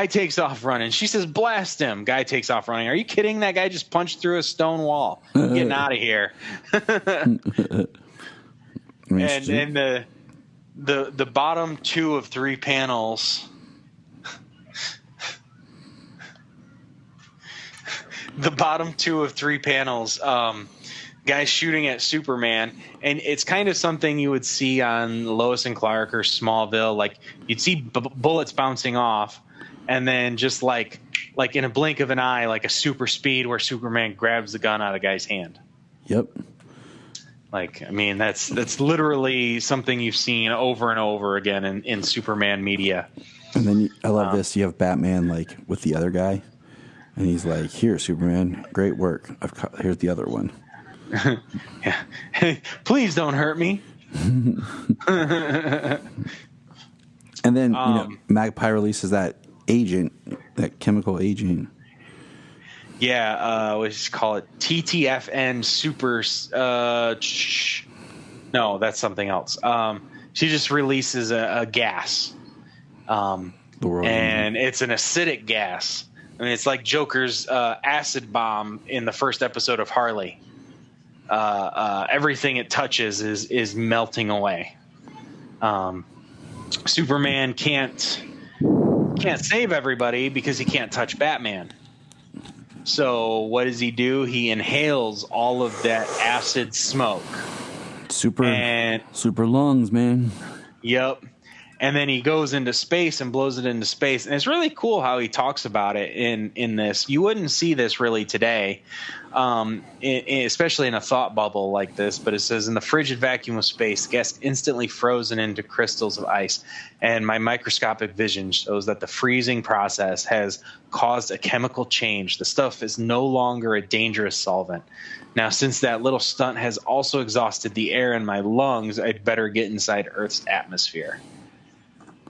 takes off running. She says, "Blast him!" Guy takes off running. Are you kidding? That guy just punched through a stone wall. I'm getting out of here. And the bottom 2 of 3 panels. The bottom 2 of 3 panels, guys shooting at Superman, and it's kind of something you would see on Lois and Clark or Smallville. You'd see bullets bouncing off, and then just like in a blink of an eye, a super speed where Superman grabs the gun out of the guy's hand. Yep. That's literally something you've seen over and over again in Superman media. And then I love this. You have Batman with the other guy, and he's like, "Here, Superman, great work. Here's the other one." Yeah. Hey, please don't hurt me. And then Magpie releases that agent that chemical agent. Yeah, we just call it TTFN super. No, that's something else. She just releases a gas, and it's an acidic gas. I mean, it's like Joker's acid bomb in the first episode of Harley. Everything it touches is melting away. Superman can't save everybody because he can't touch Batman. So what does he do? He inhales all of that acid smoke. Super lungs, man. Yep. And then he goes into space and blows it into space. And it's really cool how he talks about it in this. You wouldn't see this really today, especially in a thought bubble like this. But it says, in the frigid vacuum of space, gas instantly frozen into crystals of ice. And my microscopic vision shows that the freezing process has caused a chemical change. The stuff is no longer a dangerous solvent. Now, since that little stunt has also exhausted the air in my lungs, I'd better get inside Earth's atmosphere.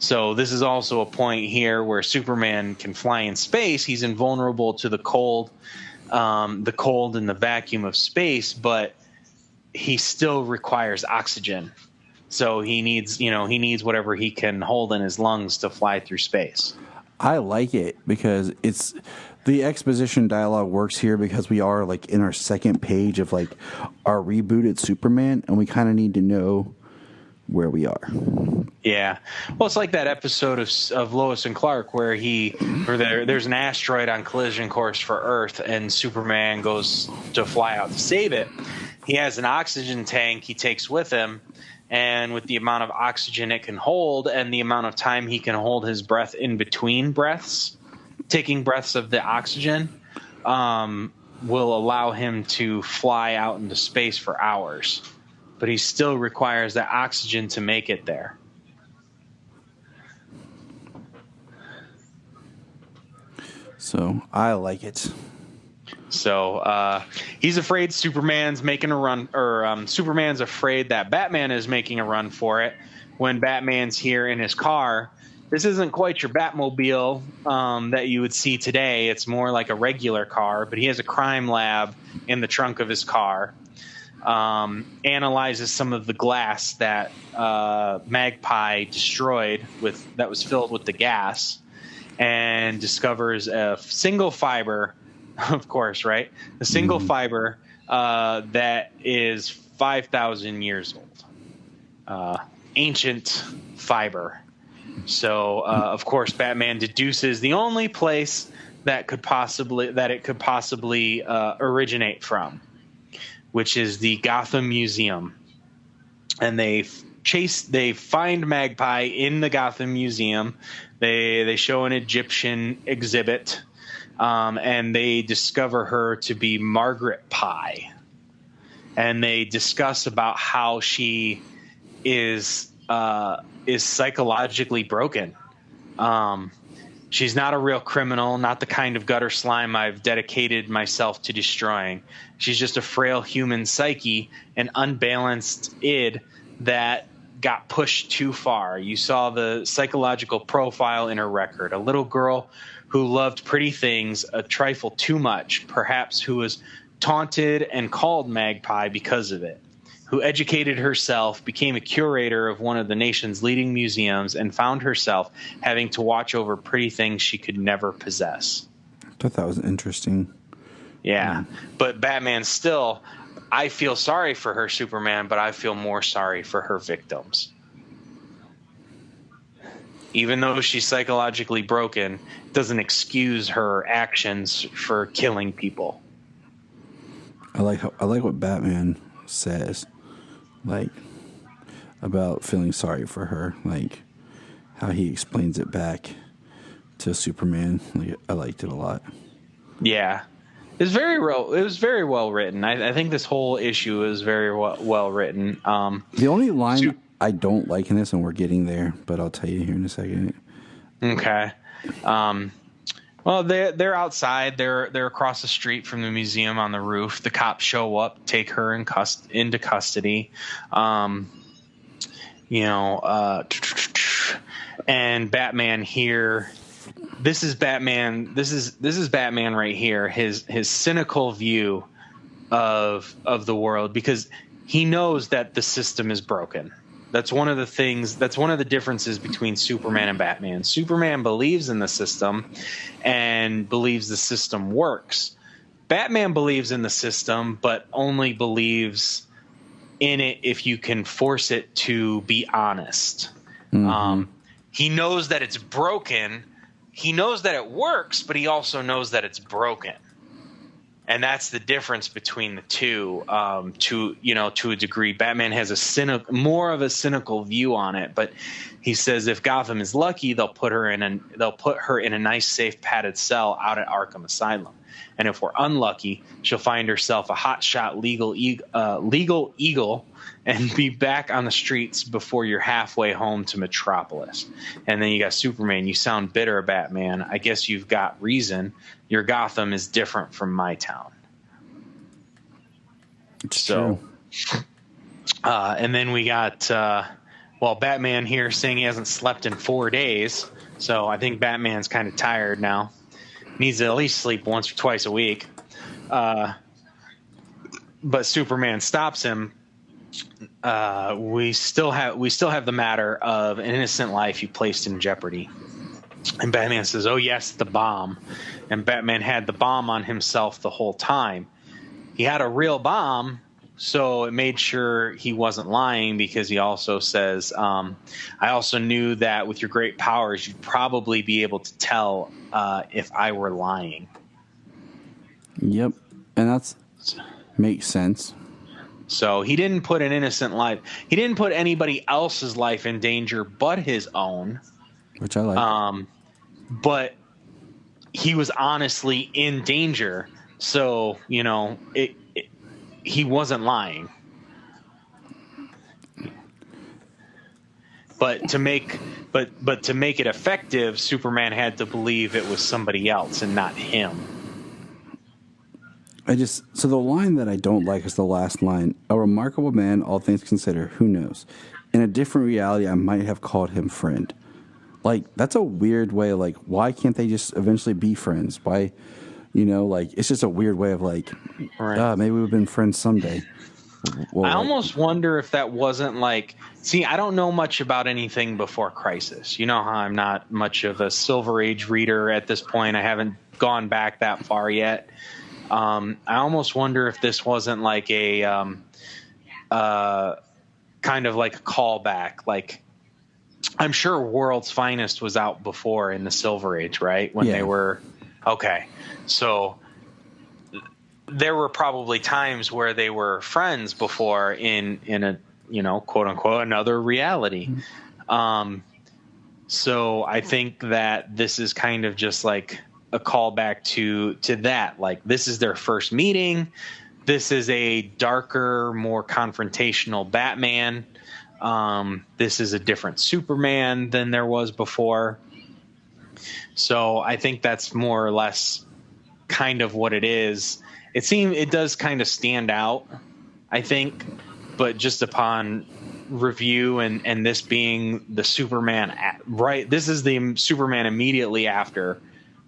So this is also a point here where Superman can fly in space. He's invulnerable to the cold and the vacuum of space, but he still requires oxygen. So he needs whatever he can hold in his lungs to fly through space. I like it because it's the exposition dialogue works here because we are like in our second page of like our rebooted Superman, and we kind of need to know where we are. Yeah. Well, it's like that episode of Lois and Clark where there's an asteroid on collision course for Earth and Superman goes to fly out to save it. He has an oxygen tank he takes with him, and with the amount of oxygen it can hold and the amount of time he can hold his breath in between breaths, taking breaths of the oxygen, will allow him to fly out into space for hours. But he still requires that oxygen to make it there. So I like it. So he's afraid Superman's making a run, or Superman's afraid that Batman is making a run for it when Batman's here in his car. This isn't quite your Batmobile that you would see today. It's more like a regular car, but he has a crime lab in the trunk of his car. Analyzes some of the glass that Magpie destroyed that was filled with the gas, and discovers a single fiber, of course, right? A single fiber that is 5,000 years old, ancient fiber. So, of course, Batman deduces the only place that it could possibly originate from, which is the Gotham Museum. And they find Magpie in the Gotham Museum. They show an Egyptian exhibit, and they discover her to be Margaret Pye. And they discuss about how she is psychologically broken. She's not a real criminal, not the kind of gutter slime I've dedicated myself to destroying. She's just a frail human psyche, an unbalanced id that got pushed too far. You saw the psychological profile in her record. A little girl who loved pretty things a trifle too much, perhaps who was taunted and called Magpie because of it, who educated herself, became a curator of one of the nation's leading museums, and found herself having to watch over pretty things she could never possess. I thought that was interesting. Yeah. But Batman still, I feel sorry for her, Superman, but I feel more sorry for her victims. Even though she's psychologically broken, it doesn't excuse her actions for killing people. I like what Batman says, like, about feeling sorry for her, like how he explains it back to Superman. Like, I liked it a lot. Yeah. It was very well written. I think this whole issue is very well written. The only line I don't like in this, and we're getting there, but I'll tell you here in a second. Okay. Well, they're outside. They're across the street from the museum on the roof. The cops show up, take her into custody. And Batman here this is Batman. This is Batman right here. His cynical view of the world, because he knows that the system is broken. That's one of the things. That's one of the differences between Superman and Batman. Superman believes in the system and believes the system works. Batman believes in the system, but only believes in it if you can force it to be honest. He knows that it's broken. He knows that it works, but he also knows that it's broken. And that's the difference between the two. To a degree, Batman has more of a cynical view on it. But he says if Gotham is lucky, they'll put her in a nice, safe, padded cell out at Arkham Asylum. And if we're unlucky, she'll find herself a hotshot legal eagle and be back on the streets before you're halfway home to Metropolis. And then you got Superman. You sound bitter, Batman. I guess you've got reason. Your Gotham is different from my town. It's true. And then we got, Batman here saying he hasn't slept in 4 days. So I think Batman's kind of tired now. Needs to at least sleep once or twice a week. But Superman stops him. We still have the matter of an innocent life you placed in jeopardy. And Batman says, "Oh yes, the bomb." And Batman had the bomb on himself the whole time. He had a real bomb, so it made sure he wasn't lying, because he also says, "I also knew that with your great powers, you'd probably be able to tell if I were lying." Yep, and that's makes sense. So he didn't put an innocent life. He didn't put anybody else's life in danger but his own. Which I like. But he was honestly in danger. So, he wasn't lying. But to make it effective, Superman had to believe it was somebody else and not him. So the line that I don't like is the last line. A remarkable man, all things considered. Who knows? In a different reality, I might have called him friend. Like, that's a weird way. Like, why can't they just eventually be friends? Why, it's just a weird way of like, maybe we've been friends someday. Well, I almost wonder if that wasn't like, I don't know much about anything before Crisis. You know how I'm not much of a Silver Age reader at this point. I haven't gone back that far yet. I almost wonder if this wasn't like a kind of like a callback. Like, I'm sure World's Finest was out before in the Silver Age, right? When they were okay. So there were probably times where they were friends before in a quote unquote another reality. So I think that this is kind of just like a callback to that. Like, this is their first meeting. This is a darker, more confrontational Batman. This is a different Superman than there was before. So I think that's more or less kind of what it is. It does kind of stand out, I think, but just upon review and this being the Superman, right? This is the Superman immediately after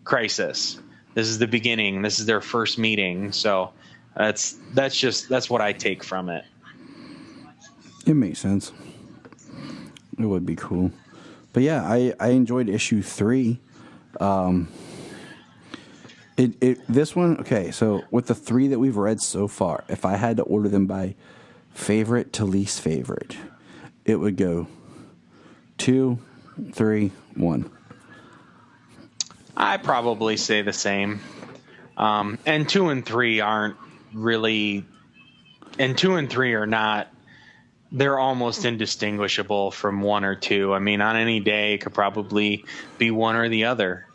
Crisis. This is the beginning. This is their first meeting. So that's what I take from it. It makes sense. It would be cool. But yeah, I enjoyed issue 3. This one, okay, so with the 3 that we've read so far, if I had to order them by favorite to least favorite, it would go 2, 3, 1. I probably say the same. And 2 and 3 aren't really, and 2 and 3 are not, they're almost indistinguishable from 1 or 2. I mean, on any day, it could probably be one or the other.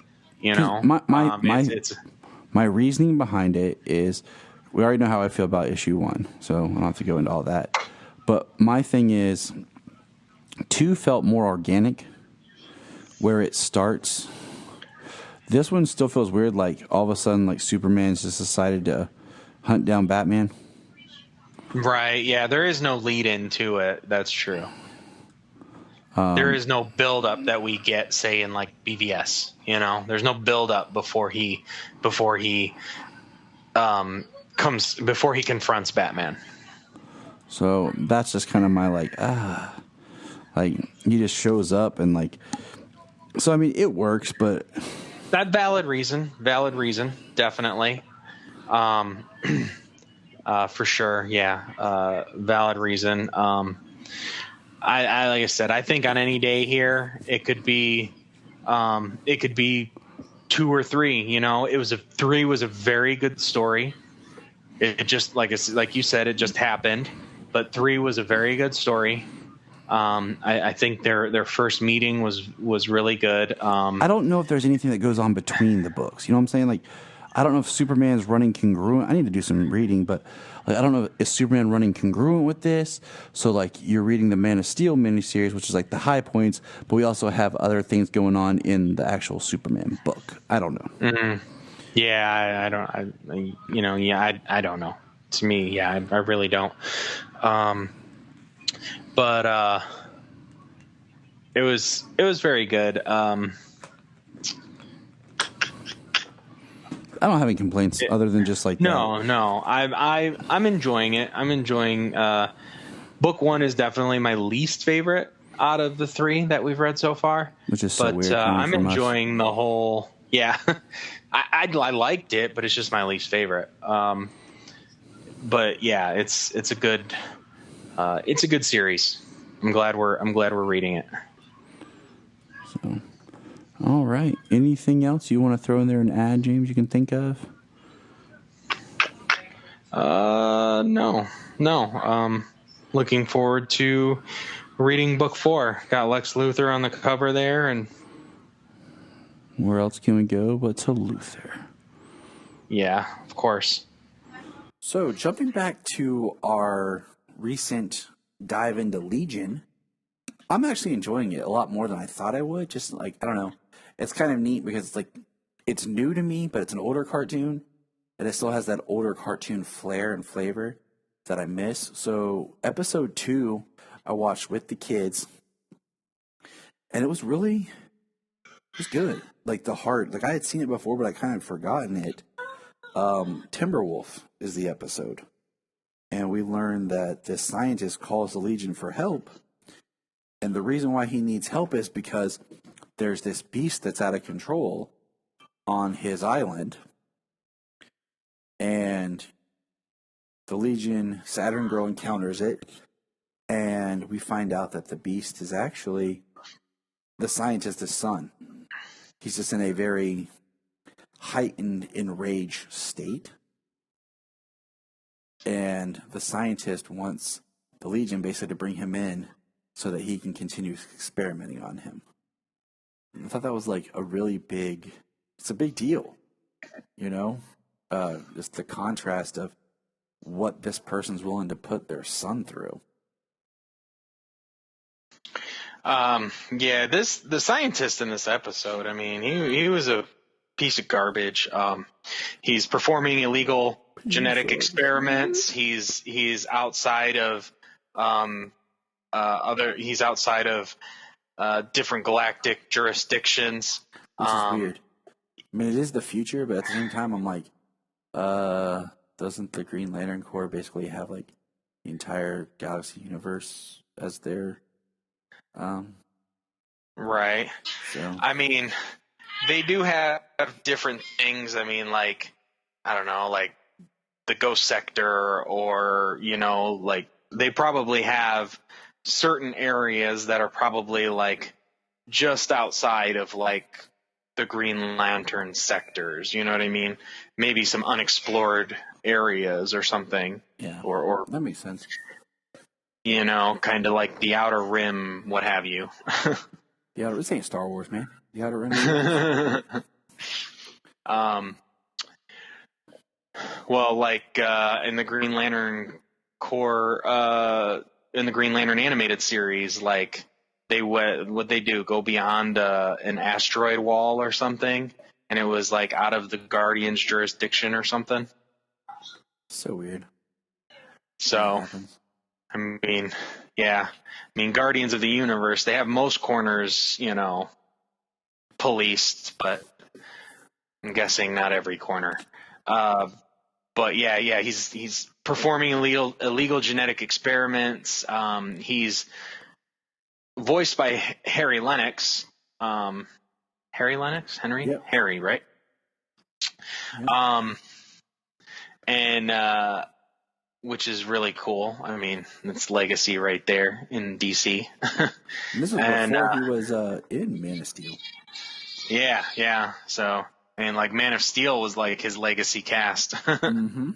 My reasoning behind it is, we already know how I feel about issue 1, so I don't have to go into all that. But my thing is, 2 felt more organic, where it starts. This one still feels weird, like all of a sudden, like Superman's just decided to hunt down Batman. Right, yeah, there is no lead into it. That's true. There is no buildup that we get, say, in like BVS. You know, there's no buildup before he confronts Batman. So that's just kind of my like he just shows up and like. So I mean, it works, but That valid reason, definitely. For sure, yeah, valid reason. I like I said, I think on any day here, it could be 2 or 3. You know, 3 was a very good story. It just like you said, it just happened. But 3 was a very good story. I think their first meeting was really good. I don't know if there's anything that goes on between the books. You know what I'm saying? Like, I don't know if Superman's running congruent. I need to do some reading, but like, I don't know if Superman running congruent with this. So like, you're reading the Man of Steel miniseries, which is like the high points, but we also have other things going on in the actual Superman book. I don't know. Mm-hmm. Yeah, I don't. I don't know. To me, yeah, I really don't. But it was very good. I don't have any complaints other than just like no. I'm enjoying it. I'm enjoying. Book 1 is definitely my least favorite out of the 3 that we've read so far. Which is so weird. I'm enjoying the whole. Yeah, I liked it, but it's just my least favorite. But yeah, it's a good series. I'm glad we're reading it. So, all right. Anything else you want to throw in there and add, James? You can think of? No. Looking forward to reading book 4. Got Lex Luthor on the cover there, and where else can we go but to Luthor? Yeah, of course. So, jumping back to our recent dive into Legion, I'm actually enjoying it a lot more than I thought I would. Just like, I don't know. It's kind of neat because it's like, it's new to me, but it's an older cartoon, and it still has that older cartoon flair and flavor that I miss. So, episode 2, I watched with the kids, and it was good. Like, the heart, like I had seen it before, but I kind of forgotten it. Timberwolf is the episode. And we learned that this scientist calls the Legion for help. And the reason why he needs help is because there's this beast that's out of control on his island. And the Legion, Saturn Girl encounters it. And we find out that the beast is actually the scientist's son. He's just in a very heightened enraged state. And the scientist wants the Legion basically to bring him in so that he can continue experimenting on him. And I thought that was like it's a big deal, you know? Just the contrast of what this person's willing to put their son through. Yeah, the scientist in this episode, I mean, he was a piece of garbage. He's performing illegal genetic experiments. He's outside of different galactic jurisdictions. Which is weird. I mean, it is the future, but at the same time, I'm like, doesn't the Green Lantern Corps basically have like the entire galaxy universe as their right? So. I mean, they do have different things. I mean, like, I don't know, like the Ghost Sector, or, you know, like they probably have certain areas that are probably like just outside of like the Green Lantern sectors. You know what I mean? Maybe some unexplored areas or something. Yeah. Or that makes sense. You know, kind of like the Outer Rim, what have you. Yeah, this ain't Star Wars, man. The Outer Rim. Well, like in the Green Lantern Corps, in the Green Lantern animated series, like what they do, go beyond an asteroid wall or something, and it was like out of the Guardians' jurisdiction or something. So weird. So, I mean, Yeah. I mean, Guardians of the Universe, they have most corners, policed, but I'm guessing not every corner. But yeah, he's performing illegal genetic experiments. He's voiced by Harry Lennox. Harry Lennox? Henry? Yep. Harry, right? Yep. And which is really cool. I mean, it's legacy right there in DC. And this is before he was in Man of Steel. Yeah. So, and like Man of Steel was like his legacy cast. Mm-hmm.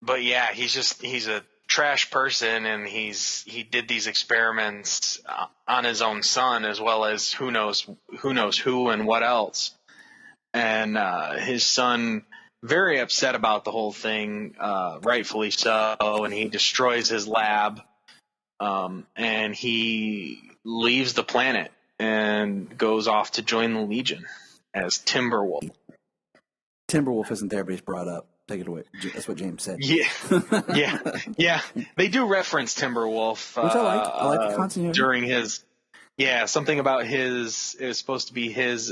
But yeah, he's a trash person, and he did these experiments on his own son, as well as who knows who and what else. And his son, very upset about the whole thing, rightfully so, and he destroys his lab, and he leaves the planet and goes off to join the Legion as Timberwolf. Timberwolf isn't there, but he's brought up. Take it away. That's what James said. Yeah. They do reference Timberwolf, which I like. I like the continuity during his. Yeah, something about his. It was supposed to be his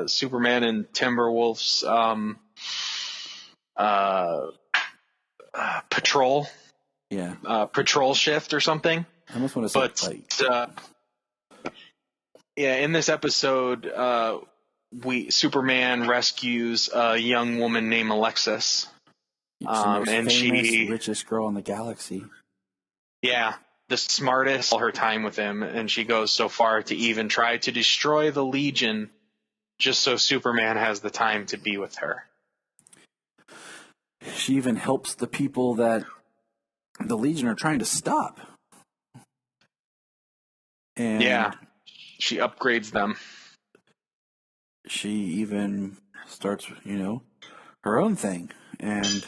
Superman and Timberwolf's patrol. Yeah. Patrol shift or something. I almost want to say, in this episode, Superman rescues a young woman named Alexis. and she richest girl in the galaxy. Yeah, the smartest. All her time with him, and she goes so far to even try to destroy the Legion, just so Superman has the time to be with her. She even helps the people that the Legion are trying to stop. And yeah, she upgrades them. She even starts, her own thing. And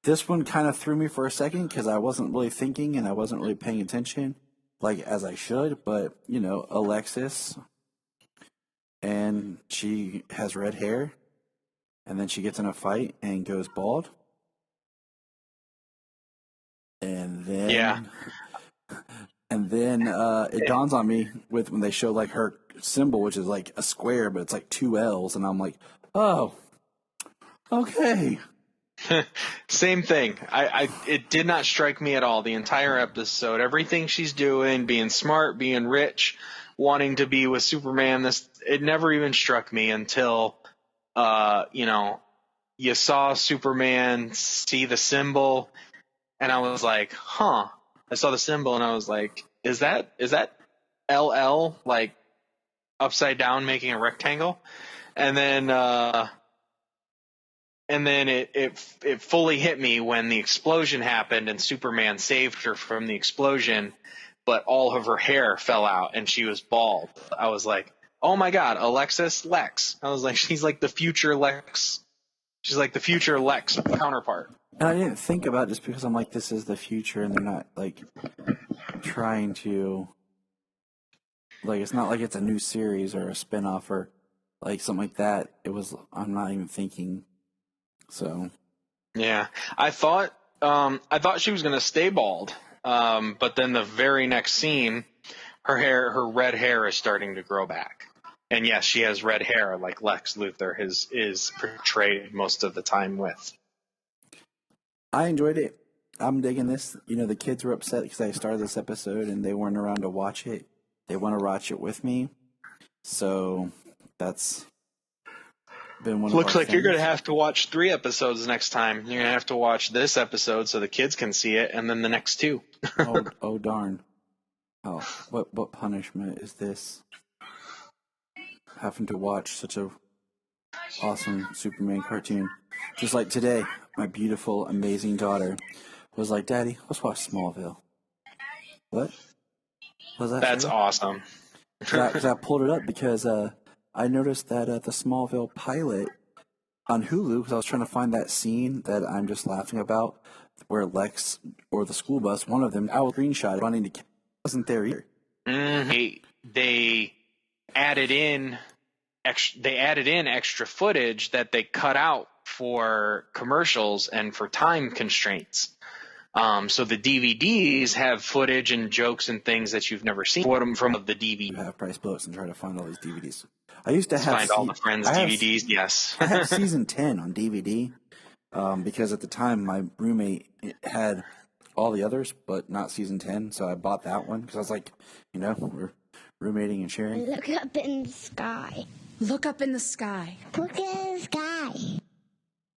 this one kind of threw me for a second because I wasn't really thinking and I wasn't really paying attention as I should. But, Alexis, and she has red hair, and then she gets in a fight and goes bald. And then, it dawns on me when they show her symbol, which is like a square, but it's like two L's, and I'm like, oh, okay. Same thing. It did not strike me at all the entire episode. Everything she's doing, being smart, being rich, wanting to be with Superman, it never even struck me until you saw Superman see the symbol, and I was like, huh. I saw the symbol and I was like, is that LL upside down making a rectangle? And then it fully hit me when the explosion happened and Superman saved her from the explosion, but all of her hair fell out and she was bald. I was like, oh my God, Alexis Lex. I was like, she's like the future Lex. She's like the future Lex counterpart. And I didn't think about it just because I'm like, this is the future, and they're not trying to it's not like it's a new series or a spinoff or something like that. I'm not even thinking. So yeah, I thought she was gonna stay bald, but then the very next scene, her red hair is starting to grow back, and yes, she has red hair like Lex Luthor is portrayed most of the time with. I enjoyed it. I'm digging this. The kids were upset because I started this episode and they weren't around to watch it. They want to watch it with me. So that's been one of Looks our like things. You're going to have to watch 3 episodes next time. You're going to have to watch this episode so the kids can see it, and then the next 2. oh darn. Oh, what punishment is this? Having to watch such a awesome Superman cartoon. Just like today, my beautiful, amazing daughter was like, Daddy, let's watch Smallville. What? Was that? That's awesome. Because I pulled it up because I noticed that the Smallville pilot on Hulu, because I was trying to find that scene that I'm just laughing about, where Lex or the school bus, one of them, I was screenshot running to wasn't there either. Mm-hmm. They added in extra footage that they cut out for commercials and for time constraints. So the DVDs have footage and jokes and things that you've never seen from the DVD. Half price books and try to find all these DVDs. I used to have Find all the Friends DVDs. Yes, I have season 10 on DVD because at the time my roommate had all the others, but not season 10. So I bought that one because I was like, we're roommating and sharing. Look up in the sky. Look up in the sky. Look in the sky.